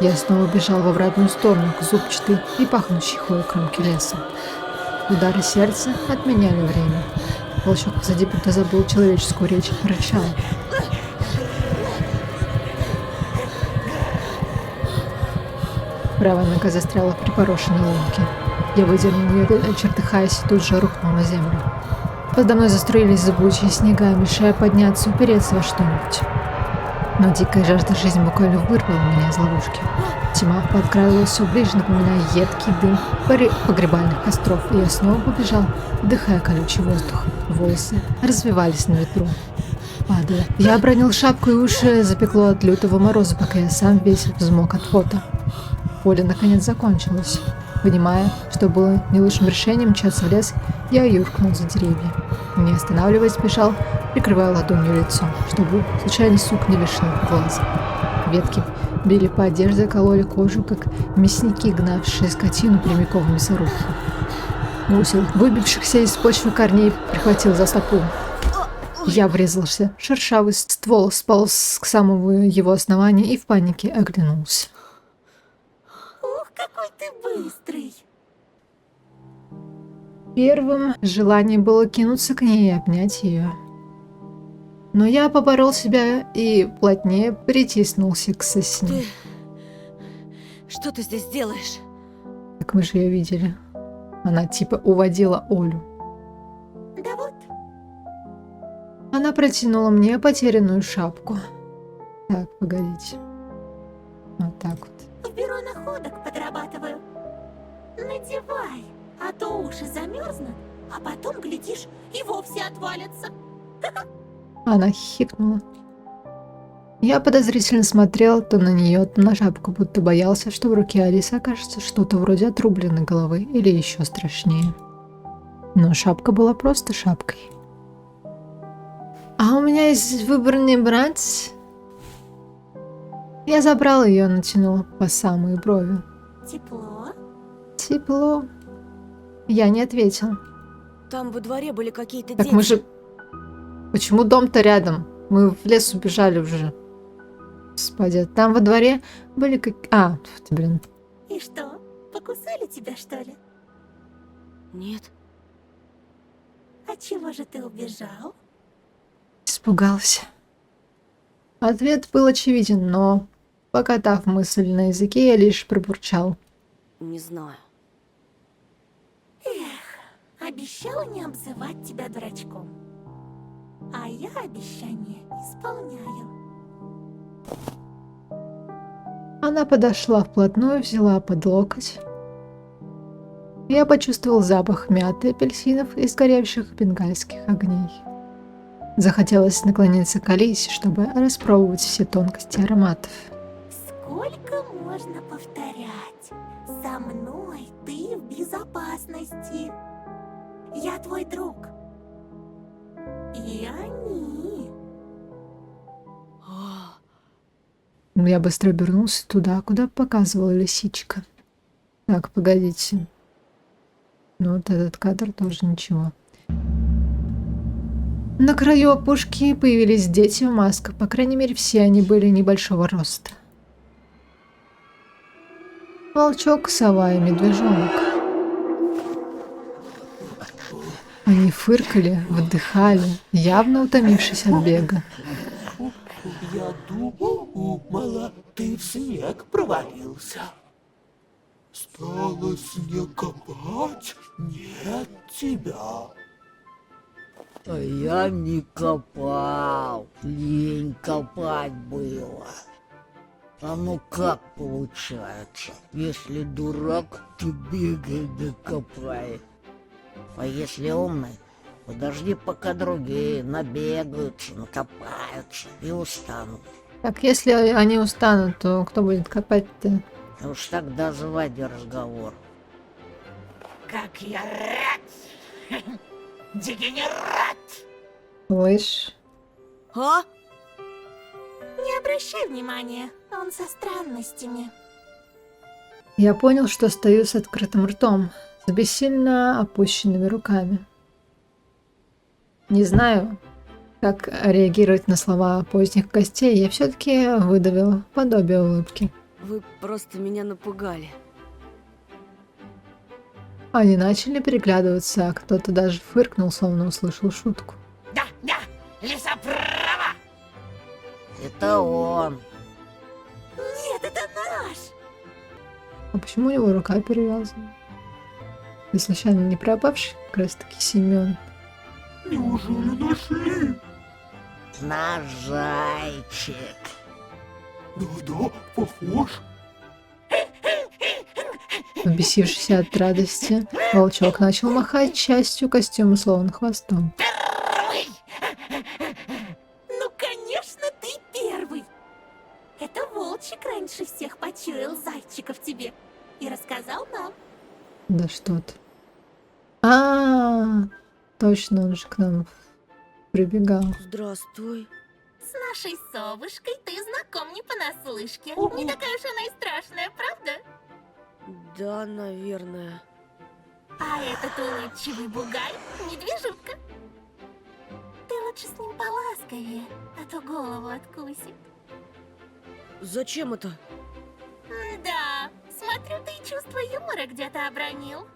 Speaker 1: Я снова бежал в обратную сторону, к зубчатой и пахнущей хвоей кромке леса. Удары сердца отменяли время. Волчок позади будто забыл человеческую речь, рычал. Правая нога застряла в припорошенной лунке. Я выдернул ее, чертыхаясь, и тут же рухнул на землю. Подо мной заструились зыбучие снега, мешая подняться, упереться во что-нибудь. Но дикая жажда жизни буквально вырвала меня из ловушки. Тьма подкралась все ближе, напоминая едкий дым погребальных костров, и я снова побежал, вдыхая колючий воздух. Волосы развивались на ветру. Падая, я обронил шапку, и уши запекло от лютого мороза, пока я сам весь взмок от пота. Поле наконец закончилось. Понимая, что было не лучшим решением мчаться в лес, я юркнул за деревья. Не останавливаясь, бежал, прикрывая ладонью лицо, чтобы случайный сук не лишил глаз. Ветки били по одежде, кололи кожу, как мясники, гнавшие скотину прямиком в мясорубку. Узел выбившихся из почвы корней прихватил за стопу. Я врезался. Шершавый ствол сполз к самому его основанию и в панике оглянулся.
Speaker 8: Ух, какой ты быстрый!
Speaker 1: Первым желанием было кинуться к ней и обнять ее. Но я поборол себя и плотнее притиснулся к сосне.
Speaker 6: Что ты здесь делаешь?
Speaker 1: Так мы же ее видели. Она типа уводила Олю.
Speaker 8: Да вот,
Speaker 1: Она протянула мне потерянную шапку. Так, погодите. Вот так вот.
Speaker 8: в бюро находок подрабатываю. Надевай, а то уши замерзнут, а потом, глядишь, и вовсе отвалятся.
Speaker 1: Она хихикнула. Я подозрительно смотрел то на нее, то на шапку, будто боялся, что в руке Алисы окажется что-то вроде отрубленной головы или еще страшнее. Но шапка была просто шапкой. А у меня есть выборный брать. Я забрал ее, натянул по самые брови.
Speaker 8: Тепло?
Speaker 1: Тепло. Я не ответил.
Speaker 6: Там во дворе были какие-то
Speaker 1: Так
Speaker 6: дети.
Speaker 1: мы же... Почему дом-то рядом? Мы в лес убежали уже. Господи, там во дворе были как... А, блин.
Speaker 8: И что, покусали тебя, что ли?
Speaker 6: Нет.
Speaker 8: А чего же ты убежал?
Speaker 1: Испугался. Ответ был очевиден, но, покатав мысль на языке, я лишь пробурчал.
Speaker 6: Не знаю.
Speaker 8: Обещала не обзывать тебя дурачком. А я обещание исполняю.
Speaker 1: Она подошла вплотную, взяла под локоть. Я почувствовал запах мяты, апельсинов и сгоревших бенгальских огней. Захотелось наклониться к Алисе, чтобы распробовать все тонкости ароматов.
Speaker 8: Сколько можно повторять? Со мной ты в безопасности. Я твой друг. И они.
Speaker 1: Я быстро обернулся туда, куда показывала лисичка. Так, погодите. Ну, вот этот кадр тоже ничего. На краю опушки появились дети в масках. По крайней мере, все они были небольшого роста. Волчок, сова и медвежонок. Они фыркали, вдыхали, явно утомившись от бега.
Speaker 12: Я думала, ты в снег провалился. Стало снег копать, нет тебя.
Speaker 3: А я не копал, лень копать было. А ну как получается? Если дурак, то бегай да копай. А если умный, подожди, пока другие набегаются, накопаются и устанут.
Speaker 1: Так, если они устанут, то кто будет копать-то?
Speaker 3: Уж тогда заводи разговор.
Speaker 12: Как я рад! Дегенерат!
Speaker 1: Слышь?
Speaker 6: А?
Speaker 8: Не обращай внимания, он со странностями.
Speaker 1: Я понял, что стою с открытым ртом, с бессильно опущенными руками. Не знаю, как реагировать на слова поздних гостей, я все-таки выдавила подобие улыбки.
Speaker 6: Вы просто меня напугали.
Speaker 1: Они начали переглядываться, а кто-то даже фыркнул, словно услышал шутку.
Speaker 12: Да, лиса права!
Speaker 3: Это он.
Speaker 8: Нет, это наш!
Speaker 1: А почему у него рука перевязана? Ты случайно не пропавший как раз таки Семен?
Speaker 12: Неужели нашли?
Speaker 3: Наш зайчик.
Speaker 12: Да, похож.
Speaker 1: Взбесившись от радости, волчок начал махать частью костюма, словно хвостом.
Speaker 8: Ну, конечно, ты первый. Это волчик раньше всех почуял зайчика в тебе и рассказал нам.
Speaker 1: Да что ты. А, точно, он же к нам прибегал.
Speaker 6: Здравствуй.
Speaker 8: С нашей совушкой ты знаком не понаслышке. Не такая уж она и страшная, правда?
Speaker 6: Да, наверное.
Speaker 8: А этот улыбчивый бугай — медвежутка. Ты лучше с ним поласковее, а то голову откусит.
Speaker 6: Зачем это?
Speaker 8: Да, смотрю, ты чувство юмора где-то обронил.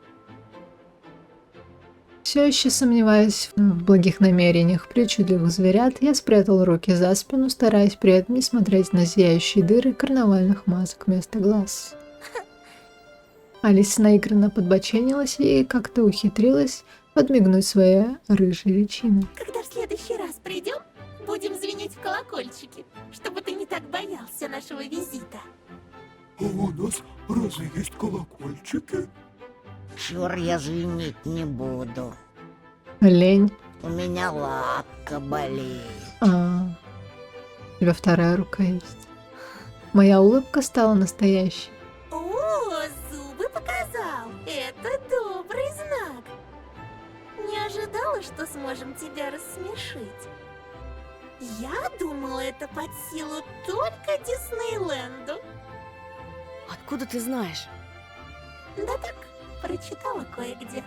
Speaker 1: Все еще сомневаясь в благих намерениях причудливых зверят, я спрятал руки за спину, стараясь при этом не смотреть на зияющие дыры карнавальных масок вместо глаз. Алиса наигранно подбоченилась и как-то ухитрилась подмигнуть своей рыжей личиной.
Speaker 8: Когда в следующий раз придем, будем звенеть в колокольчики, чтобы ты не так боялся нашего визита.
Speaker 12: А у нас разве есть колокольчики?
Speaker 3: Чур, я звенить не буду.
Speaker 1: Лень.
Speaker 3: У меня лапка болеет.
Speaker 1: У тебя вторая рука есть. Моя улыбка стала настоящей.
Speaker 8: О, зубы показал. Это добрый знак. Не ожидала, что сможем тебя рассмешить. Я думала, это под силу только Диснейленду.
Speaker 6: Откуда ты знаешь?
Speaker 8: Да так, прочитала кое-где.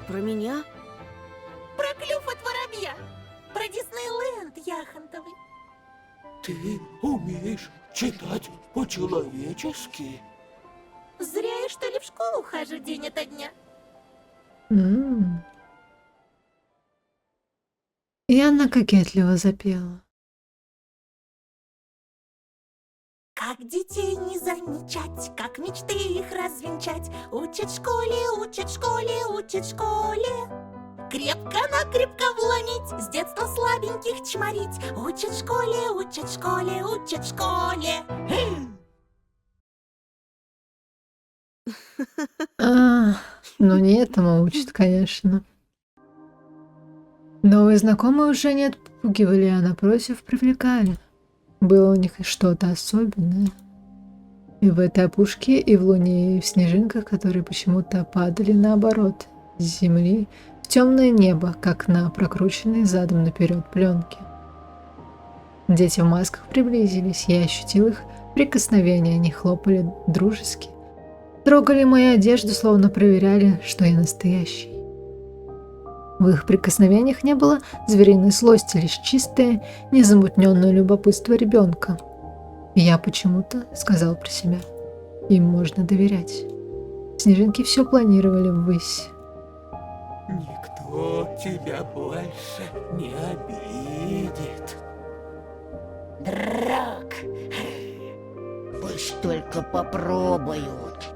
Speaker 6: Про меня?
Speaker 8: Про клюв от воробья. Про Диснейленд яхонтовый.
Speaker 12: Ты умеешь читать по-человечески?
Speaker 8: Зря я, что ли, в школу хожу день ото дня.
Speaker 1: И она кокетливо запела.
Speaker 8: Как детей не замечать, как мечты их развенчать. Учат в школе, учат в школе, учат в школе. Крепко-накрепко вломить, с детства слабеньких чморить. Учат в школе, учат в школе, учат в школе.
Speaker 1: Ну не этому учат, конечно. Новые знакомые уже не отпугивали, а напротив привлекали. Было у них что-то особенное. И в этой опушке, и в луне, и в снежинках, которые почему-то падали наоборот, с земли в темное небо, как на прокрученной задом наперед пленке. Дети в масках приблизились, я ощутил их прикосновения, они хлопали дружески, трогали мою одежду, словно проверяли, что я настоящий. В их прикосновениях не было звериной злости, лишь чистое, незамутненное любопытство ребенка. И я почему-то сказал про себя: им можно доверять. Снежинки все планировали ввысь.
Speaker 12: Никто тебя больше не обидит.
Speaker 3: Драк! Пусть только попробуют.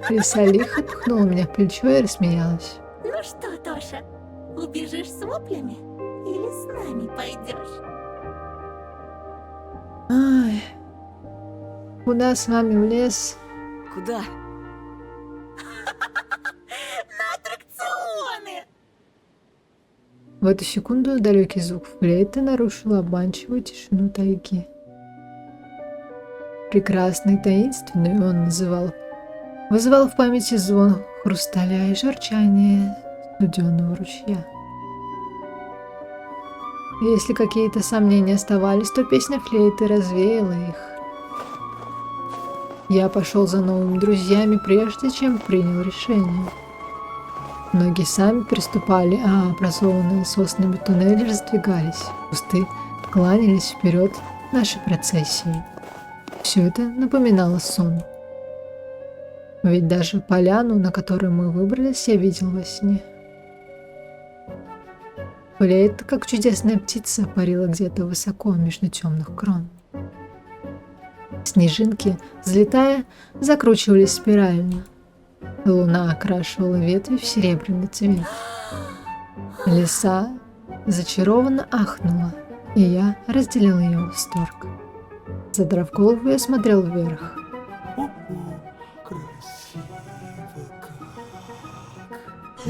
Speaker 1: Лиса лихо пихнула меня в плечо и рассмеялась.
Speaker 8: Ну что, Тоша, убежишь с воплями или с нами пойдешь?
Speaker 1: Ай, куда с вами в лес?
Speaker 6: Куда?
Speaker 8: На аттракционы!
Speaker 1: В эту секунду далекий звук флейты нарушил обманчивую тишину тайги. Прекрасный и таинственный он вызывал в памяти звон хрусталя и журчание студенного ручья. И если какие-то сомнения оставались, то песня флейты развеяла их. Я пошел за новыми друзьями, прежде чем принял решение. Ноги сами приступали, а образованные соснами туннели раздвигались, кусты кланялись вперед нашей процессии. Все это напоминало сон. Ведь даже поляну, на которую мы выбрались, я видел во сне. Флейта, как чудесная птица, парила где-то высоко между темных крон. Снежинки, взлетая, закручивались спирально. Луна окрашивала ветви в серебряный цвет. Лиса зачарованно ахнула, и я разделил ее восторг. Задрав голову, я смотрел вверх.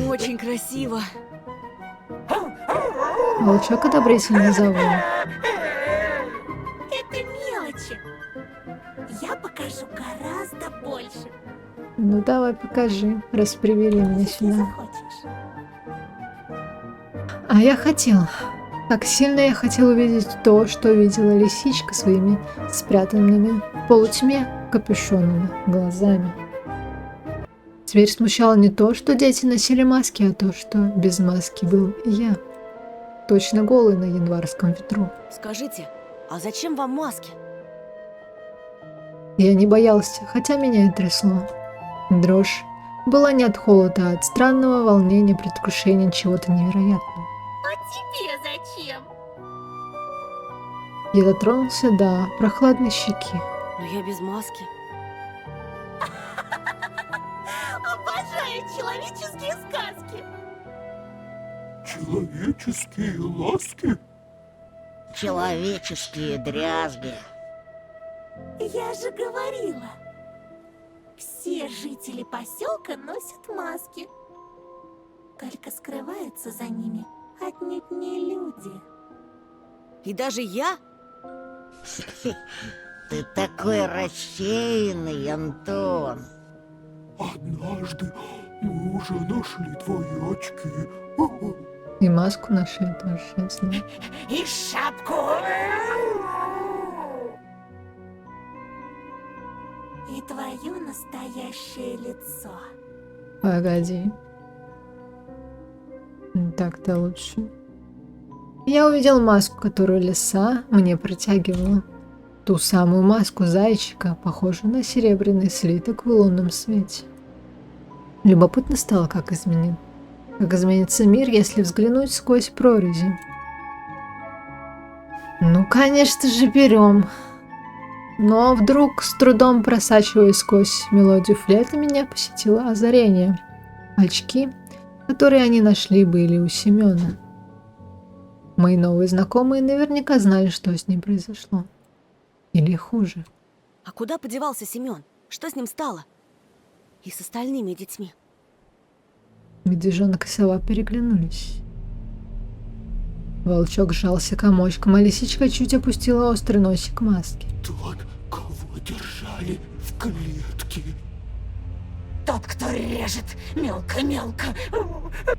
Speaker 6: Очень красиво.
Speaker 1: Волчок одобрительно завыл.
Speaker 8: Это мелочи. Я покажу гораздо больше.
Speaker 1: Ну давай покажи, раз привели меня сюда. А я хотел. Так сильно я хотел увидеть то, что видела лисичка своими спрятанными в полутьме капюшонами глазами. Теперь смущало не то, что дети носили маски, а то, что без маски был и я. Точно голый на январском ветру.
Speaker 6: Скажите, а зачем вам маски?
Speaker 1: Я не боялся, хотя меня и трясло. Дрожь была не от холода, а от странного волнения, предвкушения чего-то невероятного.
Speaker 8: А тебе зачем?
Speaker 1: Я дотронулся до прохладной щеки.
Speaker 6: Но я без маски.
Speaker 8: Обожаю человеческие сказки.
Speaker 12: Человеческие ласки?
Speaker 3: Человеческие дрязги.
Speaker 8: Я же говорила. Все жители поселка носят маски. Только скрываются за ними отнюдь не люди.
Speaker 6: И даже я?
Speaker 3: Ты такой рассеянный, Антон.
Speaker 12: Однажды мы уже нашли твои очки.
Speaker 1: И маску нашли тоже, я знаю.
Speaker 8: И шапку. И твое настоящее лицо.
Speaker 1: Погоди. Так-то лучше. Я увидел маску, которую лиса мне протягивала. Ту самую маску зайчика, похожую на серебряный слиток в лунном свете. Любопытно стало, как изменится мир, если взглянуть сквозь прорези. Ну, конечно же, берем. Но вдруг, с трудом просачиваясь сквозь мелодию флейты, меня посетило озарение. Очки, которые они нашли, были у Семена. Мои новые знакомые наверняка знали, что с ним произошло. Или хуже.
Speaker 6: А куда подевался Семен? Что с ним стало? И с остальными детьми?
Speaker 1: Медвежонок и сова переглянулись. Волчок сжался комочком, а лисичка чуть опустила острый носик маски.
Speaker 12: Тот, кого держали в клетке.
Speaker 8: Тот, кто режет мелко-мелко.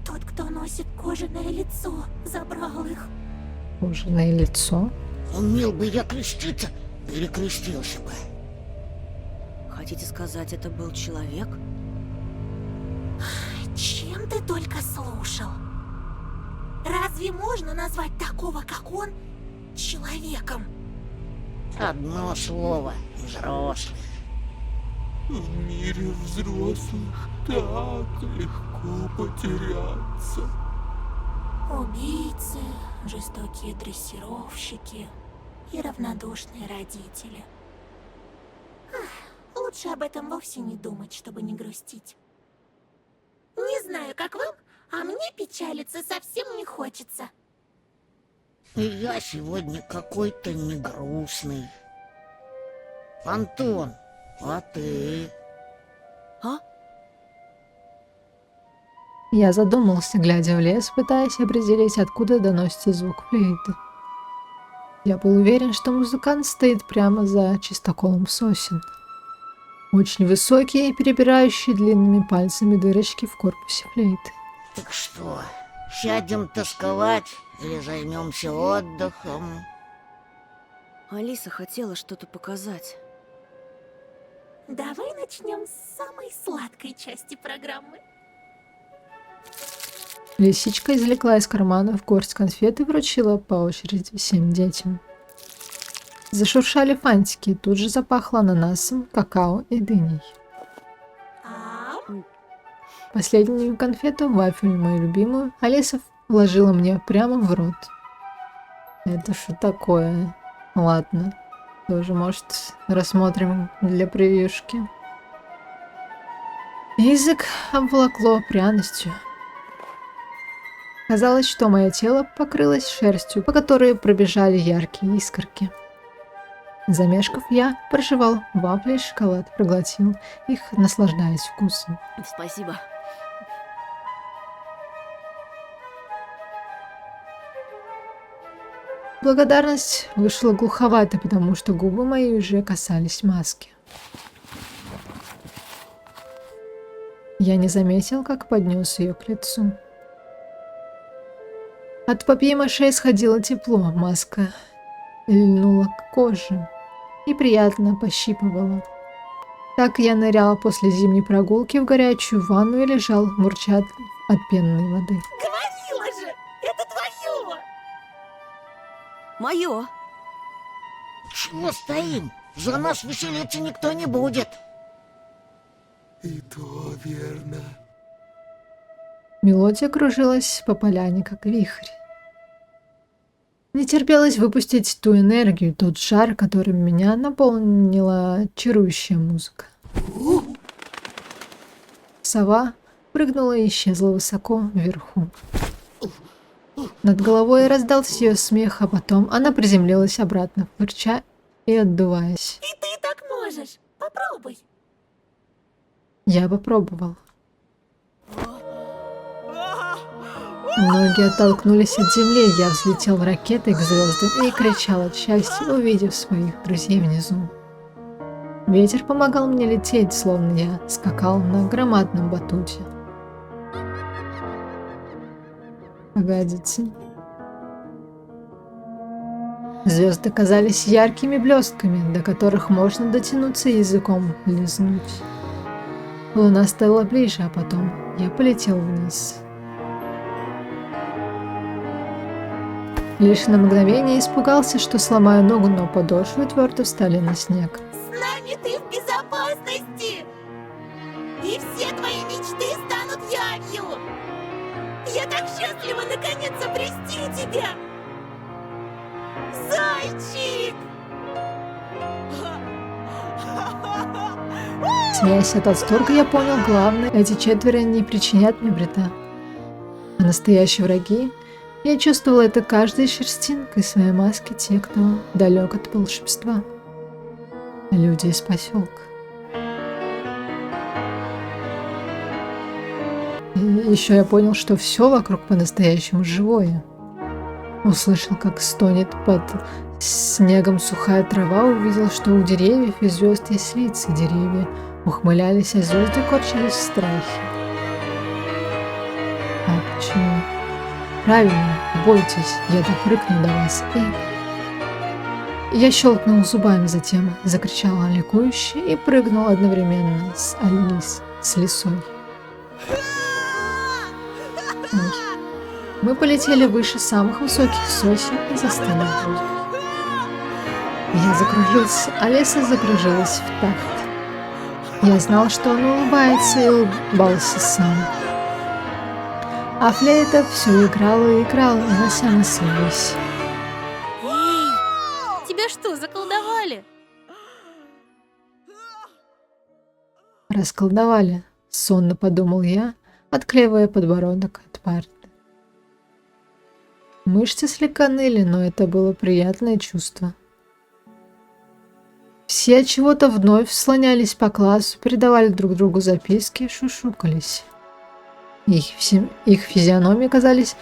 Speaker 8: Тот, кто носит кожаное лицо, забрал их.
Speaker 1: Кожаное лицо?
Speaker 3: Умел бы я креститься, перекрестился бы.
Speaker 6: Хотите сказать, это был человек?
Speaker 8: Чем ты только слушал? Разве можно назвать такого, как он, человеком?
Speaker 3: Одно слово — взрослый.
Speaker 12: В мире взрослых так легко потеряться.
Speaker 8: Убийцы, жестокие дрессировщики и равнодушные родители. Лучше об этом вовсе не думать, чтобы не грустить. Не знаю, как вам, а мне печалиться совсем не хочется.
Speaker 3: И я сегодня какой-то не грустный. Антон, а ты?
Speaker 6: А?
Speaker 1: Я задумался, глядя в лес, пытаясь определить, откуда доносится звук флейты. Я был уверен, что музыкант стоит прямо за чистоколом сосен. Очень высокие и перебирающие длинными пальцами дырочки в корпусе флейты.
Speaker 3: Так что, сядем тосковать или займемся отдыхом?
Speaker 6: Алиса хотела что-то показать.
Speaker 8: Давай начнем с самой сладкой части программы.
Speaker 1: Лисичка извлекла из кармана горсть конфет и вручила по очереди всем детям. Зашуршали фантики, тут же запахло ананасом, какао и дыней. Последнюю конфету, вафель, мою любимую, Алиса вложила мне прямо в рот. Это что такое? Ладно, тоже, может, рассмотрим для превьюшки. Язык обволокло пряностью. Казалось, что мое тело покрылось шерстью, по которой пробежали яркие искорки. Замешкав, я прожевал вафли и шоколад, проглотил их, наслаждаясь вкусом.
Speaker 6: Спасибо.
Speaker 1: Благодарность вышла глуховато, потому что губы мои уже касались маски. Я не заметил, как поднес ее к лицу. От папье-маше исходило тепло, маска льнула к коже и приятно пощипывала. Так я нырял после зимней прогулки в горячую ванну и лежал, мурча от пенной воды.
Speaker 3: Говорила же, это твое!
Speaker 6: Мое.
Speaker 9: Чего стоим? За нас веселиться никто не будет.
Speaker 12: И то верно.
Speaker 1: Мелодия кружилась по поляне, как вихрь. Не терпелось выпустить ту энергию, тот жар, которым меня наполнила чарующая музыка. Сова прыгнула и исчезла высоко вверху. Над головой раздался ее смех, а потом она приземлилась обратно, фырча и отдуваясь.
Speaker 8: И ты так можешь. Попробуй.
Speaker 1: Я попробовал. Ноги оттолкнулись от земли, я взлетел ракетой к звездам и кричал от счастья, увидев своих друзей внизу. Ветер помогал мне лететь, словно я скакал на громадном батуте. Погодите. Звезды казались яркими блестками, до которых можно дотянуться и языком лизнуть. Луна стала ближе, а потом я полетел вниз. Лишь на мгновение испугался, что сломаю ногу, но подошвы твердо встали на снег.
Speaker 8: С нами ты в безопасности. И все твои мечты станут явью. Я так счастлива наконец обрести тебя. Зайчик!
Speaker 1: Смеясь от восторга, я понял главное: эти четверо не причинят мне вреда. А настоящие враги, я чувствовал это каждой шерстинкой своей маски, те, кто далек от волшебства. Люди из поселка. И еще я понял, что все вокруг по-настоящему живое. Услышал, как стонет под снегом сухая трава, увидел, что у деревьев и звезд есть лица. Деревья ухмылялись, а звезды корчились в страхе. А почему? Правильно, бойтесь, я допрыгну до вас. И я щелкнул зубами, затем закричал ликующе и прыгнул одновременно с Алис, с лисой. Ой. Мы полетели выше самых высоких сосен и застыли в воздухе. Я закружился, а леса закружилась в такт. Я знал, что он улыбается, и улыбался сам. А флейта все играла и играла, унося нас ввысь.
Speaker 8: Эй, тебя что, заколдовали?
Speaker 1: Расколдовали, сонно подумал я, отклеивая подбородок от парты. Мышцы слегка ныли, но это было приятное чувство. Все от чего-то вновь слонялись по классу, передавали друг другу записки, шушукались. Их физиономии казались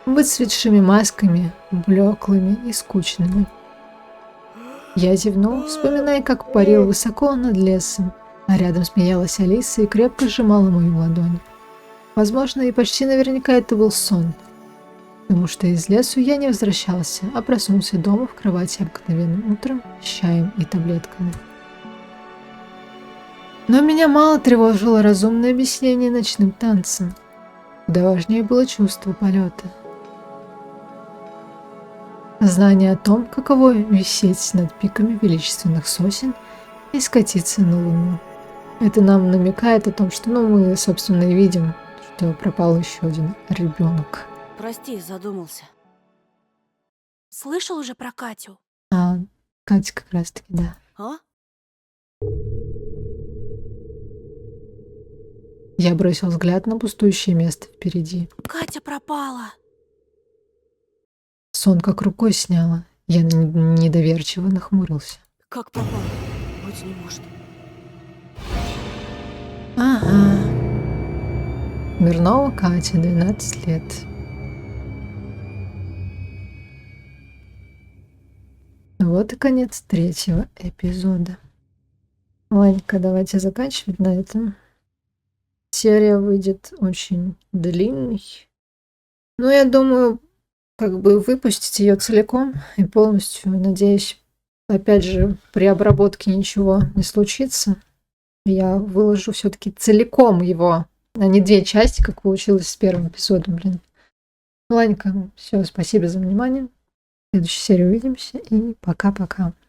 Speaker 1: выцветшими масками, блеклыми и скучными. Я зевнул, вспоминая, как парил высоко над лесом, а рядом смеялась Алиса и крепко сжимала мою ладонь. Возможно, и почти наверняка это был сон, потому что из лесу я не возвращался, а проснулся дома в кровати обыкновенным утром с чаем и таблетками. Но меня мало тревожило разумное объяснение ночным танцам. Куда важнее было чувство полета. Знание о том, каково висеть над пиками величественных сосен и скатиться на луну. Это нам намекает о том, что мы, собственно, и видим, что пропал еще один ребенок.
Speaker 6: Прости, задумался.
Speaker 8: Слышал уже про Катю?
Speaker 1: А, Катя как раз-таки, да.
Speaker 6: А?
Speaker 1: Я бросил взгляд на пустующее место впереди.
Speaker 8: Катя пропала.
Speaker 1: Сон как рукой сняло. Я недоверчиво нахмурился.
Speaker 6: Как пропала? Быть не может.
Speaker 1: Ага. Мирнова Катя, 12 лет. Вот и конец 3-го эпизода. Ладненько, давайте заканчивать на этом. серия выйдет очень длинной. Но я думаю, как бы выпустить ее целиком и полностью. Надеюсь, опять же, при обработке ничего не случится. Я выложу все-таки целиком его, а не 2 части, как получилось с первым эпизодом, блин. Ладненько, все, спасибо за внимание. В следующей серии увидимся и пока-пока.